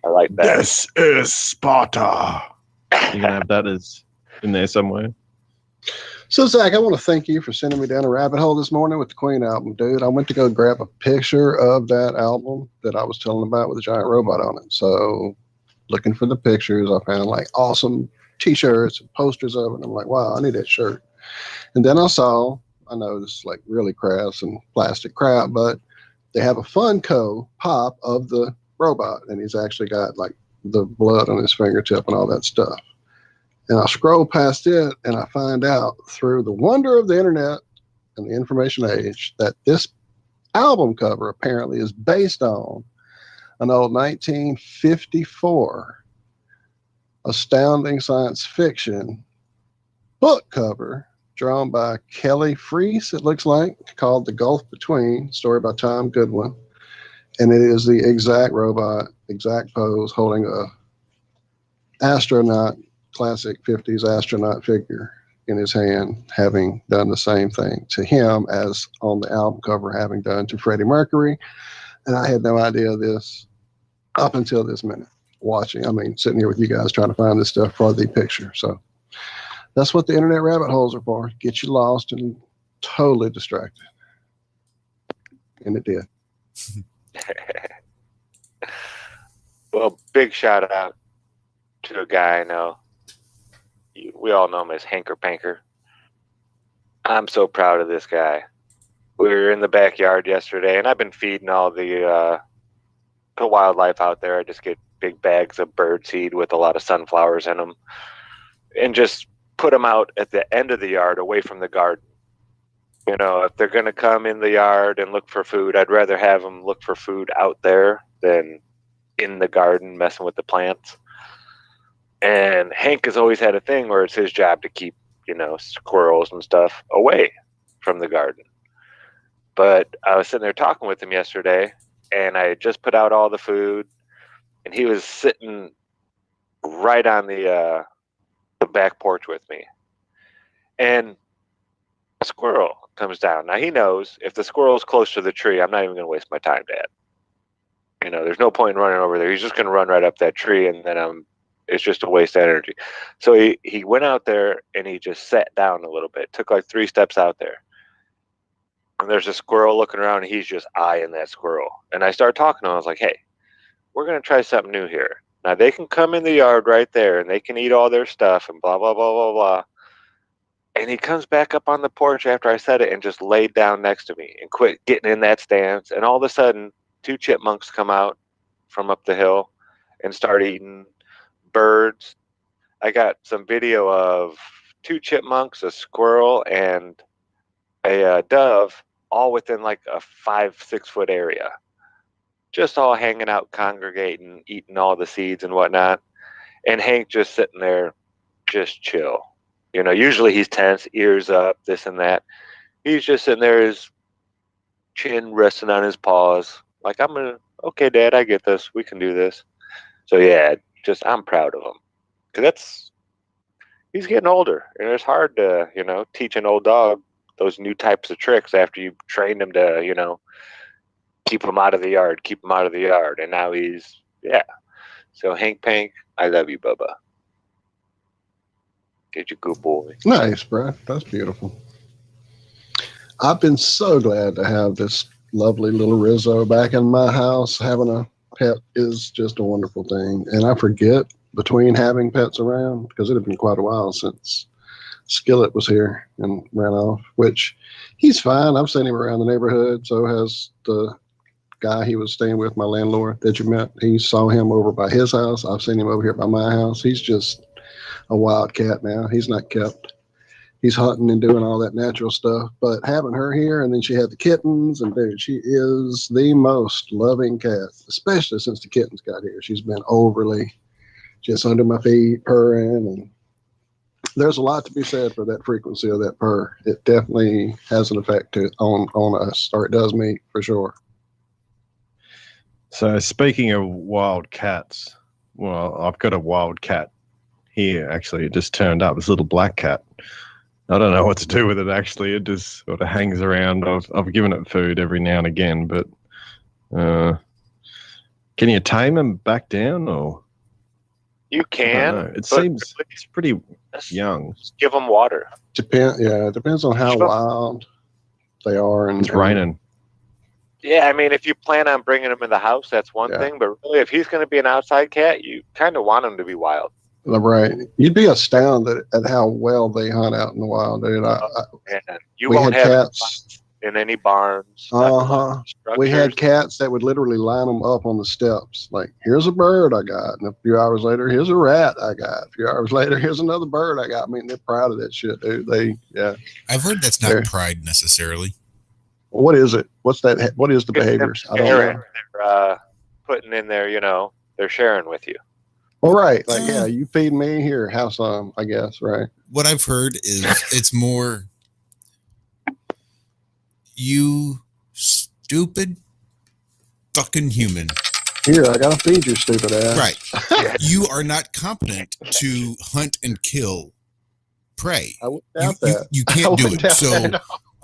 I like that. This is Sparta. You're gonna have that as in there somewhere. So, Zach, I want to thank you for sending me down a rabbit hole this morning with the Queen album, dude. I went to go grab a picture of that album that I was telling about with the giant robot on it. So, looking for the pictures, I found like awesome T-shirts and posters of it. I'm like, wow, I need that shirt. And then I know this is like really crass and plastic crap, but they have a Funko pop of the robot, and he's actually got like the blood on his fingertip and all that stuff. And I scroll past it, and I find out through the wonder of the internet and the information age that this album cover apparently is based on an old 1954 astounding science fiction book cover drawn by Kelly Freese, it looks like, called The Gulf Between, story by Tom Goodwin. And it is the exact robot, exact pose, holding a astronaut classic 50s astronaut figure in his hand, having done the same thing to him as on the album cover, having done to Freddie Mercury. And I had no idea of this up until this minute, sitting here with you guys trying to find this stuff for the picture. So that's what the internet rabbit holes are for. Get you lost and totally distracted. And it did. Well, big shout out to a guy I know. We all know him as Hanker Panker. I'm so proud of this guy. We were in the backyard yesterday, and I've been feeding all the wildlife out there. I just get big bags of bird seed with a lot of sunflowers in them, and just put them out at the end of the yard, away from the garden. You know, if they're going to come in the yard and look for food, I'd rather have them look for food out there than in the garden messing with the plants. And Hank has always had a thing where it's his job to keep, squirrels and stuff away from the garden. But I was sitting there talking with him yesterday, and I had just put out all the food, and he was sitting right on the back porch with me. And a squirrel comes down. Now he knows if the squirrel's close to the tree, I'm not even going to waste my time, Dad. There's no point in running over there. He's just going to run right up that tree, and then it's just a waste of energy. So he went out there, and he just sat down a little bit, took like 3 steps out there. And there's a squirrel looking around, and he's just eyeing that squirrel. And I started talking to him. I was like, hey, we're going to try something new here. Now, they can come in the yard right there, and they can eat all their stuff and blah, blah, blah, blah, blah. And he comes back up on the porch after I said it and just laid down next to me and quit getting in that stance. And all of a sudden, 2 chipmunks come out from up the hill and start eating birds. I got some video of 2 chipmunks, a squirrel, and a dove, all within like a 5-6 foot area, just all hanging out, congregating, eating all the seeds and whatnot. And Hank just sitting there, just chill. Usually he's tense, ears up, this and that. He's just sitting there, his chin resting on his paws, like, okay, Dad, I get this. We can do this. So yeah, I'm proud of him, because he's getting older, and it's hard to, teach an old dog those new types of tricks after you've trained him to, keep him out of the yard. And now So Hank Pank, I love you, Bubba. Get your good boy. Nice, bro. That's beautiful. I've been so glad to have this lovely little Rizzo back in my house. Having a pet is just a wonderful thing. And I forget between having pets around, because it had been quite a while since Skillet was here and ran off, which he's fine. I've seen him around the neighborhood. So has the guy he was staying with, my landlord that you met. He saw him over by his house. I've seen him over here by my house. He's just a wild cat now. He's not kept. He's hunting and doing all that natural stuff. But having her here, and then she had the kittens, and dude, she is the most loving cat, especially since the kittens got here. She's been overly just under my feet, purring, and there's a lot to be said for that frequency of that purr. It definitely has an effect on us, or it does me for sure. So speaking of wild cats, well, I've got a wild cat here, actually. It just turned up, this little black cat. I don't know what to do with it, actually. It just sort of hangs around. I've given it food every now and again, but can you tame him back down, or? You can. It seems it's pretty young. Just give them water. It depends on how wild they are. And it's raining. Yeah, I mean, if you plan on bringing him in the house, that's one thing. But really, if he's going to be an outside cat, you kind of want him to be wild. Right. You'd be astounded at how well they hunt out in the wild, dude. You won't have cats in any barns. We had cats that would literally line them up on the steps. Like, here's a bird I got. And a few hours later, here's a rat I got. A few hours later, here's another bird I got. I mean, they're proud of that shit, dude. I've heard that's not pride necessarily. What is it? What's that? What is the behaviors? I don't know. They're putting in there, they're sharing with you. All right. Like, you feed me here, have some, I guess, right? What I've heard is it's more, you stupid fucking human. Here, I gotta feed your stupid ass. Right. You are not competent to hunt and kill prey. I wouldn't doubt that. You I can't do wouldn't it. doubt So that at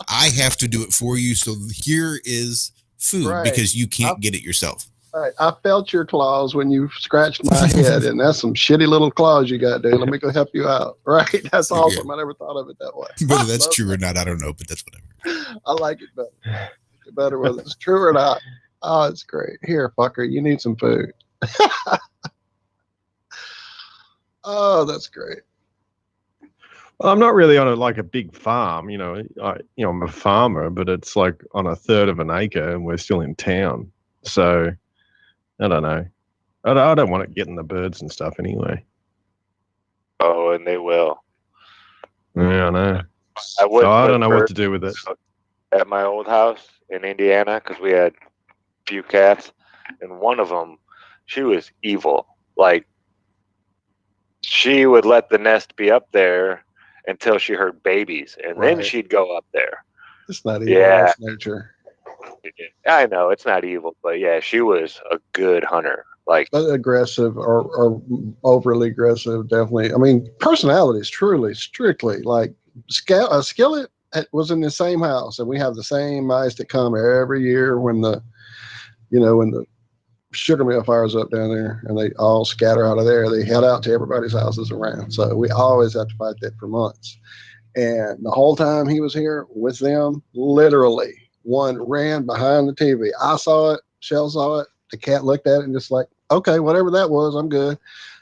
I have to do it for you. So here is food Right. because you can't get it yourself. All right, I felt your claws when you scratched my head, and that's some shitty little claws you got, dude. Let me go help you out. Right? That's awesome. I never thought of it that way. Whether that's true or not, I don't know, but that's whatever. I like it better. Better whether it's true or not. Oh, it's great. Here, fucker, you need some food. Oh, that's great. Well, I'm not really on a big farm, I'm a farmer, but it's like on a third of an acre, and we're still in town. So I don't know. I don't want it getting the birds and stuff anyway. Oh, and they will. Yeah, I know. I would. So I don't know what to do with it. At my old house in Indiana, because we had a few cats, and one of them, she was evil. Like, she would let the nest be up there until she heard babies, and then Right. she'd go up there. It's not evil. Yeah. It's nature. I know it's not evil, but yeah, she was a good hunter. Like, But aggressive or overly aggressive, definitely. I mean, personality is truly, strictly like Skillet was in the same house, and we have the same mice that come every year when the sugar mill fires up down there, and they all scatter out of there. They head out to everybody's houses around. So we always have to fight that for months. And the whole time he was here with them, literally, one ran behind the TV. I saw it. Shell saw it. The cat looked at it and just like, okay, whatever that was, I'm good.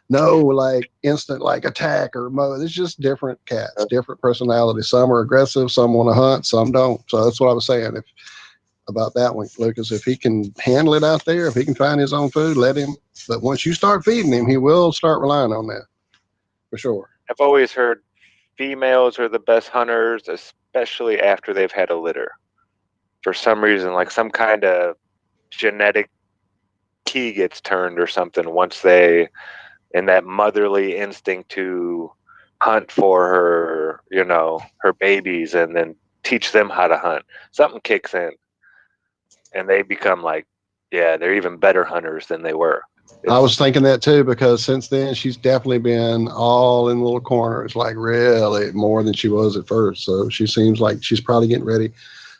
No, like instant like attack or mode. It's just different cats, different personalities. Some are aggressive, some want to hunt, some don't. So that's what I was saying about that one, Lucas. If he can handle it out there, if he can find his own food, let him. But once you start feeding him, he will start relying on that for sure. I've always heard females are the best hunters, especially after they've had a litter. For some reason, like some kind of genetic key gets turned or something once they, in that motherly instinct to hunt for her, her babies, and then teach them how to hunt. Something kicks in, and they become like, yeah, they're even better hunters than they were. I was thinking that too, because since then she's definitely been all in little corners, like really more than she was at first. So she seems like she's probably getting ready.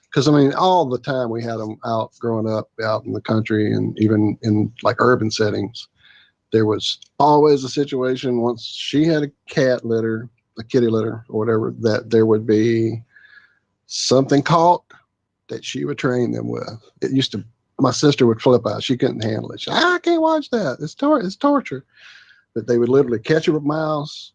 Because I mean, all the time we had them out growing up out in the country, and even in like urban settings, there was always a situation once she had a cat litter, a kitty litter or whatever, that there would be something caught that she would train them with. It used to, my sister would flip out. She couldn't handle it. I can't watch that. It's torture. But they would literally catch a mouse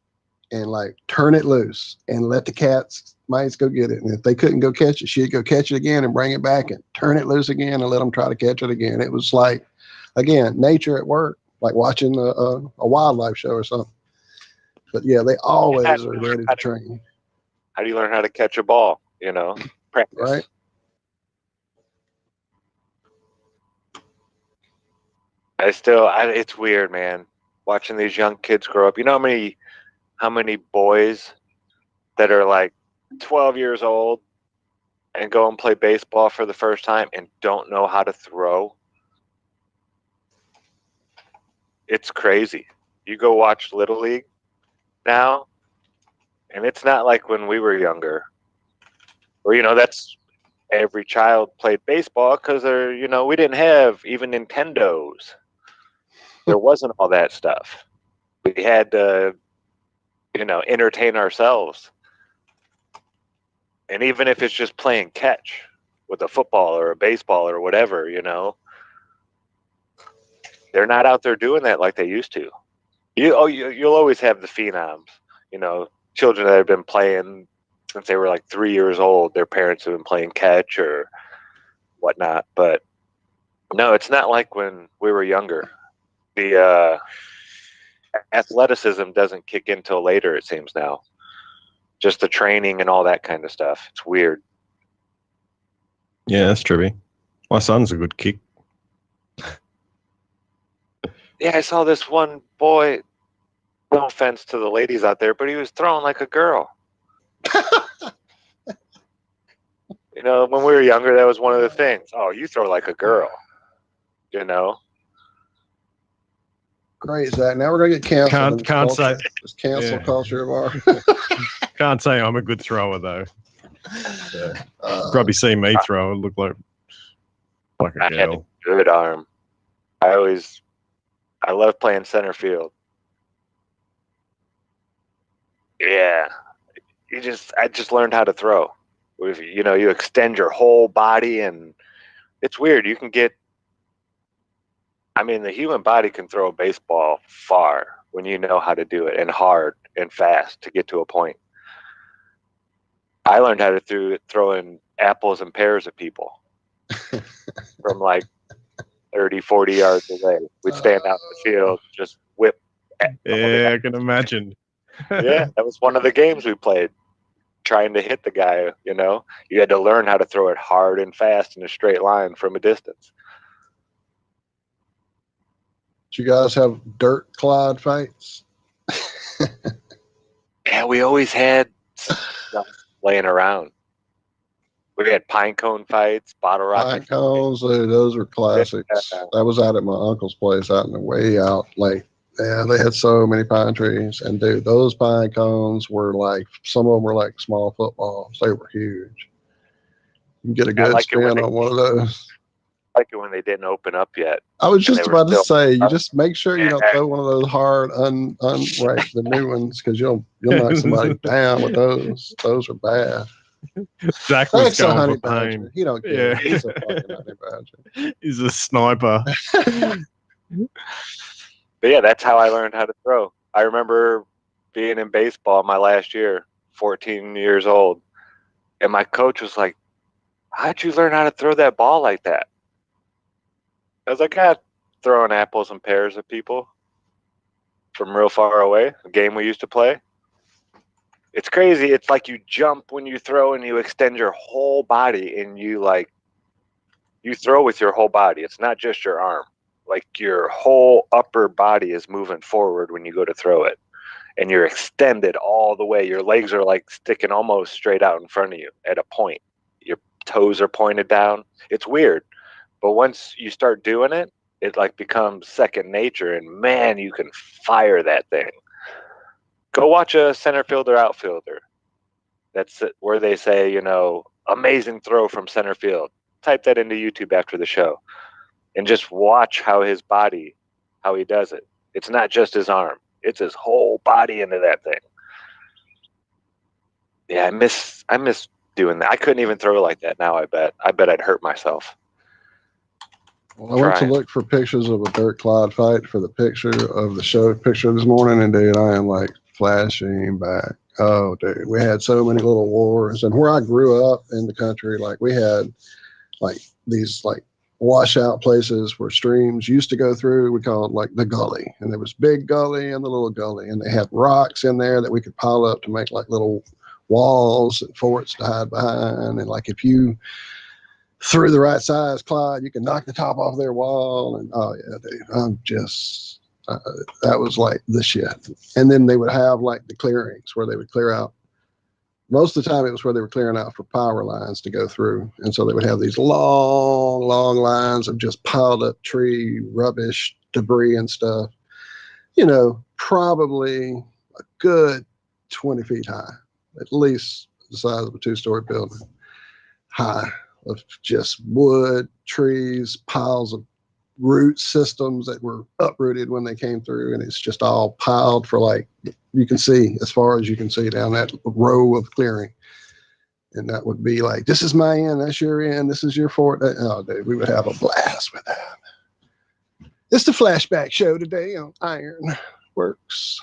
and like turn it loose and let the mice go get it. And if they couldn't go catch it, she'd go catch it again and bring it back and turn it loose again and let them try to catch it again. It was like, again, nature at work, like watching a wildlife show or something. But yeah, they always are ready to train. How do you learn how to catch a ball? Practice. Right. It's weird, man. Watching these young kids grow up. You know how many boys that are like 12 years old and go and play baseball for the first time and don't know how to throw? It's crazy. You go watch Little League now, and it's not like when we were younger. Or, that's every child played baseball because we didn't have even Nintendos. There wasn't all that stuff. We had to, entertain ourselves. And even if it's just playing catch with a football or a baseball or whatever, they're not out there doing that like they used to. You'll always have the phenoms, children that have been playing since they were like 3 years old. Their parents have been playing catch or whatnot. But no, it's not like when we were younger. The athleticism doesn't kick in till later, it seems now. Just the training and all that kind of stuff. It's weird. Yeah, that's true. My son's a good kick. Yeah, I saw this one boy, no offense to the ladies out there, but he was throwing like a girl. When we were younger, that was one of the things. Oh, you throw like a girl, Great, Zach. Now we're gonna get canceled. in this Can't culture, say. this cancel Yeah. culture of our. Can't say I'm a good thrower though. So, probably see me throw. It look like a I had a girl. good arm. I love playing center field. Yeah, I just learned how to throw. You extend your whole body, and it's weird. You can get. I mean, the human body can throw a baseball far when you know how to do it, and hard and fast to get to a point. I learned how to throwing apples and pears at people from like 30, 40 yards away. We'd stand out in the field, just whip. Yeah, I can imagine. Yeah, that was one of the games we played, trying to hit the guy. You had to learn how to throw it hard and fast in a straight line from a distance. Do you guys have dirt clod fights? Yeah, we always had stuff laying around. We had pine cone fights, bottle rocket. Pine cones, those are classics. That was out at my uncle's place out in the way out. Like, yeah, they had so many pine trees. And dude, those pine cones were like, some of them were like small footballs. They were huge. You can get a good spin on one of those. I like it when they didn't open up yet. I was just about to say, you just make sure you don't throw one of those hard, right, the new ones, because you'll knock somebody down with those. Those are bad. Zach was Thanks, going honey for badger. pain. He don't care. He's a fucking honey badger. He's a sniper. But yeah, that's how I learned how to throw. I remember being in baseball my last year, 14 years old, and my coach was like, "How'd you learn how to throw that ball like that?" I was like, throwing apples and pears at people from real far away, a game we used to play. It's crazy. It's like you jump when you throw and you extend your whole body and you throw with your whole body. It's not just your arm. Like your whole upper body is moving forward when you go to throw it. And you're extended all the way. Your legs are like sticking almost straight out in front of you at a point. Your toes are pointed down. It's weird. But once you start doing it, it like becomes second nature, and man, you can fire that thing. Go watch a center fielder outfielder. That's where they say, amazing throw from center field. Type that into YouTube after the show and just watch how his body, how he does it. It's not just his arm. It's his whole body into that thing. Yeah, I miss doing that. I couldn't even throw like that now, I bet. I bet I'd hurt myself. Well, I went to look for pictures of a dirt clod fight for the picture of the show picture this morning, and dude, I am like flashing back. Oh, dude, we had so many little wars, and where I grew up in the country, like we had like these like washout places where streams used to go through. We call it like the gully, and there was big gully and the little gully, and they had rocks in there that we could pile up to make like little walls and forts to hide behind. And like if you threw the right size clod, you can knock the top off their wall. And oh yeah, dude, I'm just that was like the shit. And then they would have like the clearings where they would clear out. Most of the time it was where they were clearing out for power lines to go through. And so they would have these long lines of just piled up tree, rubbish, debris and stuff, probably a good 20 feet high, at least the size of a 2-story building high, of just wood, trees, piles of root systems that were uprooted when they came through. And it's just all piled for like, you can see as far as you can see down that row of clearing. And that would be like, this is my end, that's your end, this is your fort. Oh, dude, we would have a blast with that. It's the flashback show today on Ironworx,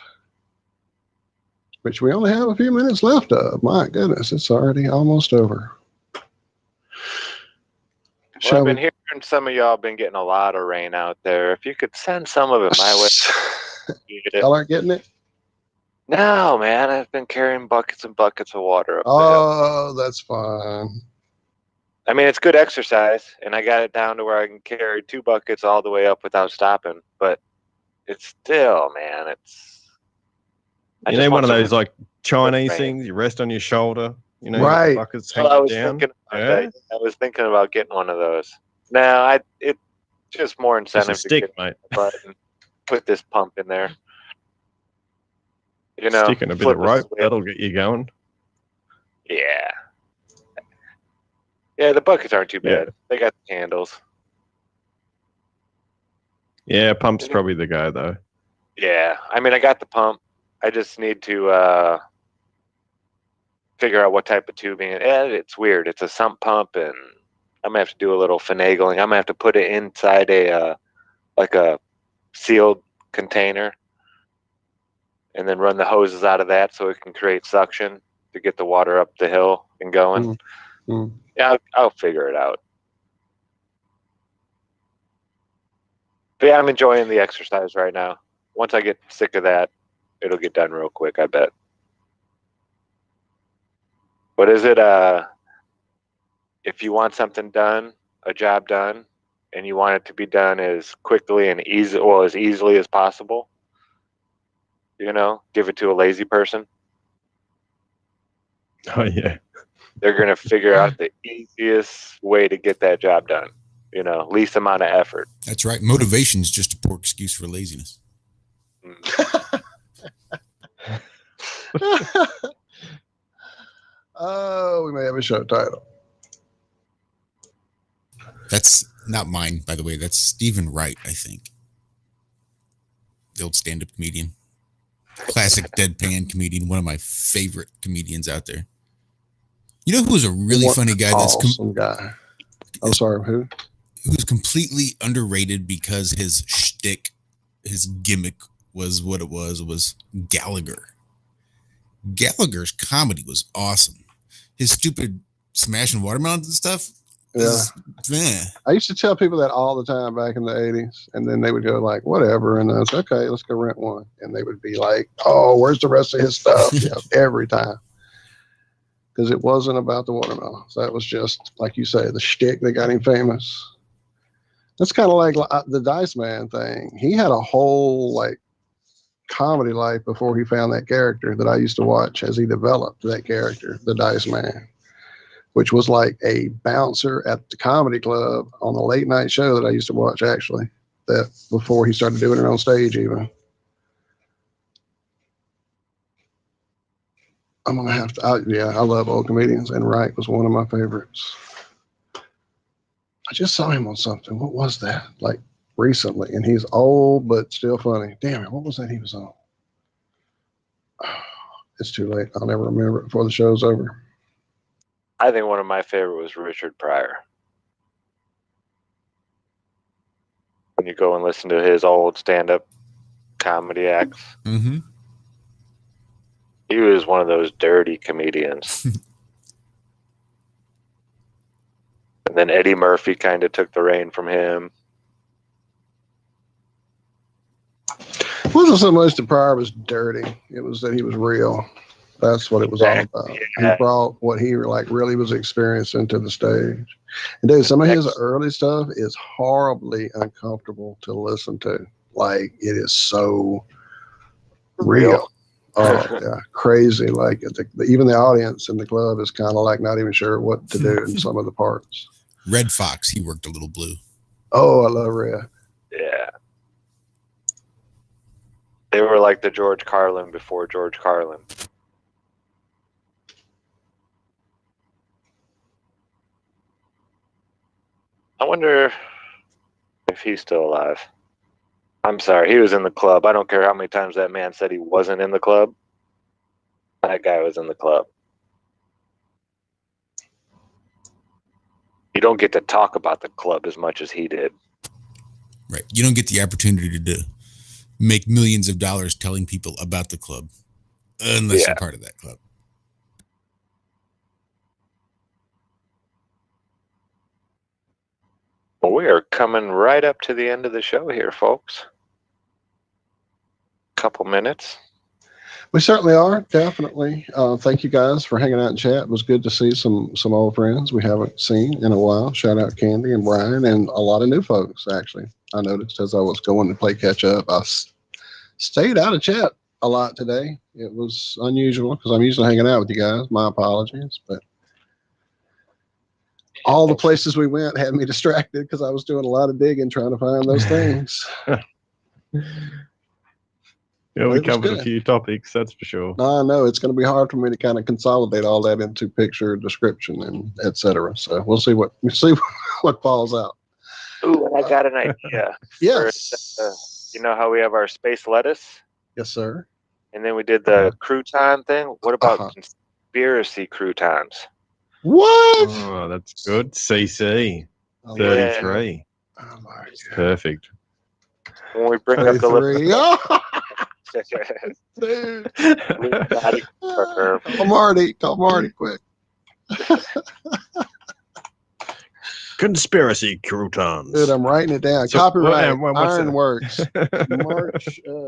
which we only have a few minutes left of. My goodness, it's already almost over. Well, I've been hearing some of y'all been getting a lot of rain out there. If you could send some of it my way. Y'all aren't getting it? No, man. I've been carrying buckets and buckets of water up the hill. Oh, that's fine. I mean, it's good exercise, and I got it down to where I can carry 2 buckets all the way up without stopping. But it's still, man, it's... You need one of those like Chinese things. You rest on your shoulder. Right. Buckets Well, hanging down. I was thinking about getting one of those. No, it's just more incentive. Just a stick, to mate. button. put this pump in there. You know, Sticking a bit flip of a rope, switch. that'll get you going. Yeah. Yeah, the buckets aren't too Yeah. bad. They got the handles. Yeah, pump's probably the guy though. Yeah. I mean, I got the pump. I just need to figure out what type of tubing. It's weird. It's a sump pump, and I'm gonna have to do a little finagling. I'm gonna have to put it inside a like a sealed container, and then run the hoses out of that so it can create suction to get the water up the hill and going. Mm. Yeah, I'll figure it out. But yeah, I'm enjoying the exercise right now. Once I get sick of that, it'll get done real quick, I bet. What is it? If you want something done, a job done, and you want it to be done as quickly and as easily as possible, you know, give it to a lazy person. Oh yeah. They're gonna figure out the easiest way to get that job done. You know, least amount of effort. That's right. Motivation is just a poor excuse for laziness. Oh, we may have a show title. That's not mine, by the way. That's Stephen Wright, I think. The old stand-up comedian. Classic deadpan comedian. One of my favorite comedians out there. You know who was a really funny guy? Awesome guy. I'm sorry, who? Who's completely underrated because his shtick, his gimmick was what it was Gallagher. Gallagher's comedy was awesome. His stupid smashing watermelons and stuff. Yeah. I used to tell people that all the time back in the 80s, and then they would go like, whatever. And I was okay, let's go rent one. And they would be like, oh, where's the rest of his stuff? Every time. Because it wasn't about the watermelons. That was just, like you say, the shtick that got him famous. That's kind of like the Dice Man thing. He had a whole like comedy life before he found that character that I used to watch as he developed that character, the Dice Man, which was like a bouncer at the comedy club on the late night show that I used to watch, actually, that before he started doing it on stage even. I'm going to have to, I love old comedians, and Wright was one of my favorites. I just saw him on something. What was that? Like recently, and he's old, but still funny. Damn it. What was that he was on? It's too late. I'll never remember it before the show's over. I think one of my favorite was Richard Pryor. When you go and listen to his old stand-up comedy acts, he was one of those dirty comedians. And then Eddie Murphy kind of took the reign from him. It wasn't so much that Pryor was dirty. It was that he was real. That's what it was all about. Yeah. He brought what he like really was experiencing to the stage. And dude, some of his early stuff is horribly uncomfortable to listen to. Like, it is so real. Oh yeah, crazy. Like even the audience in the club is kind of like not even sure what to do in some of the parts. Red Fox, he worked a little blue. Oh, I love Red. Yeah. They were like the George Carlin before George Carlin. I wonder if he's still alive. I'm sorry, he was in the club. I don't care how many times that man said he wasn't in the club. That guy was in the club. You don't get to talk about the club as much as he did. Right. You don't get the opportunity to make millions of dollars telling people about the club unless you're part of that club. Well, we are coming right up to the end of the show here, folks. Couple minutes. We certainly are, definitely. Thank you guys for hanging out and chat. It was good to see some old friends we haven't seen in a while. Shout out Candy and Brian and a lot of new folks, actually. I noticed as I was going to play catch up, I stayed out of chat a lot today. It was unusual because I'm usually hanging out with you guys. My apologies, but all the places we went had me distracted because I was doing a lot of digging trying to find those things. Yeah, we It was covered a good. few topics, that's for sure. No, I know it's going to be hard for me to kind of consolidate all that into picture, description, and etc. So we'll see what falls out. Ooh, and I got an idea. Yes. You know how we have our space lettuce? Yes, sir. And then we did the crouton thing. What about conspiracy croutons? What? Oh, that's good. CC Oh, 33. Oh my It's perfect. When we bring up the list. Dude. Illuminati confirmed. Call Marty quick. Conspiracy croutons. Dude, I'm writing it down. So, Copyright what's that? Ironworx.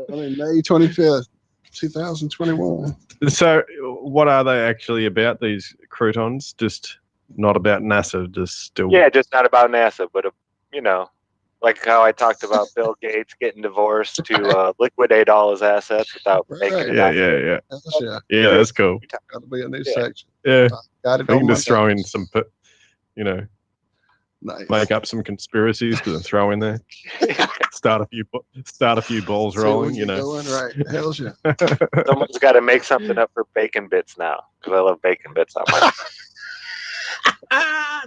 May 25th, 2021. So, what are they actually about, these croutons? Just not about NASA, just still. Yeah, just not about NASA, but, like how I talked about Bill Gates getting divorced to liquidate all his assets without making it. Yeah. Yeah. Yeah, that's cool. Got to be a new section. Yeah. Got it We on can my just throw in some, Nice. make up some conspiracies to throw in there. Start a few balls rolling, Going right. Hell yeah. Someone's got to make something up for bacon bits now, because I love bacon bits on my.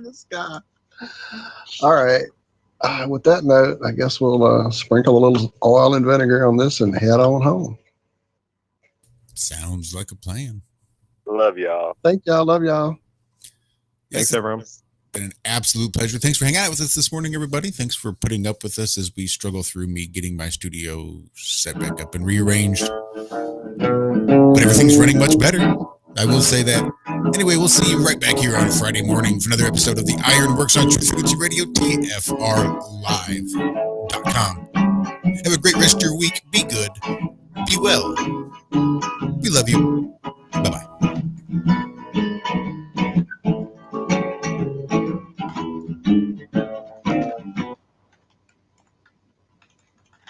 This guy. All right. With that note, I guess we'll sprinkle a little oil and vinegar on this and head on home. Sounds like a plan. Love y'all. Thank y'all. Love y'all. Thanks, everyone. It's been an absolute pleasure. Thanks for hanging out with us this morning, everybody. Thanks for putting up with us as we struggle through me getting my studio set back up and rearranged. But everything's running much better. I will say that. Anyway, we'll see you right back here on Friday morning for another episode of the Ironworx on Truth Frequency Radio, TFRlive.com. Have a great rest of your week. Be good. Be well. We love you.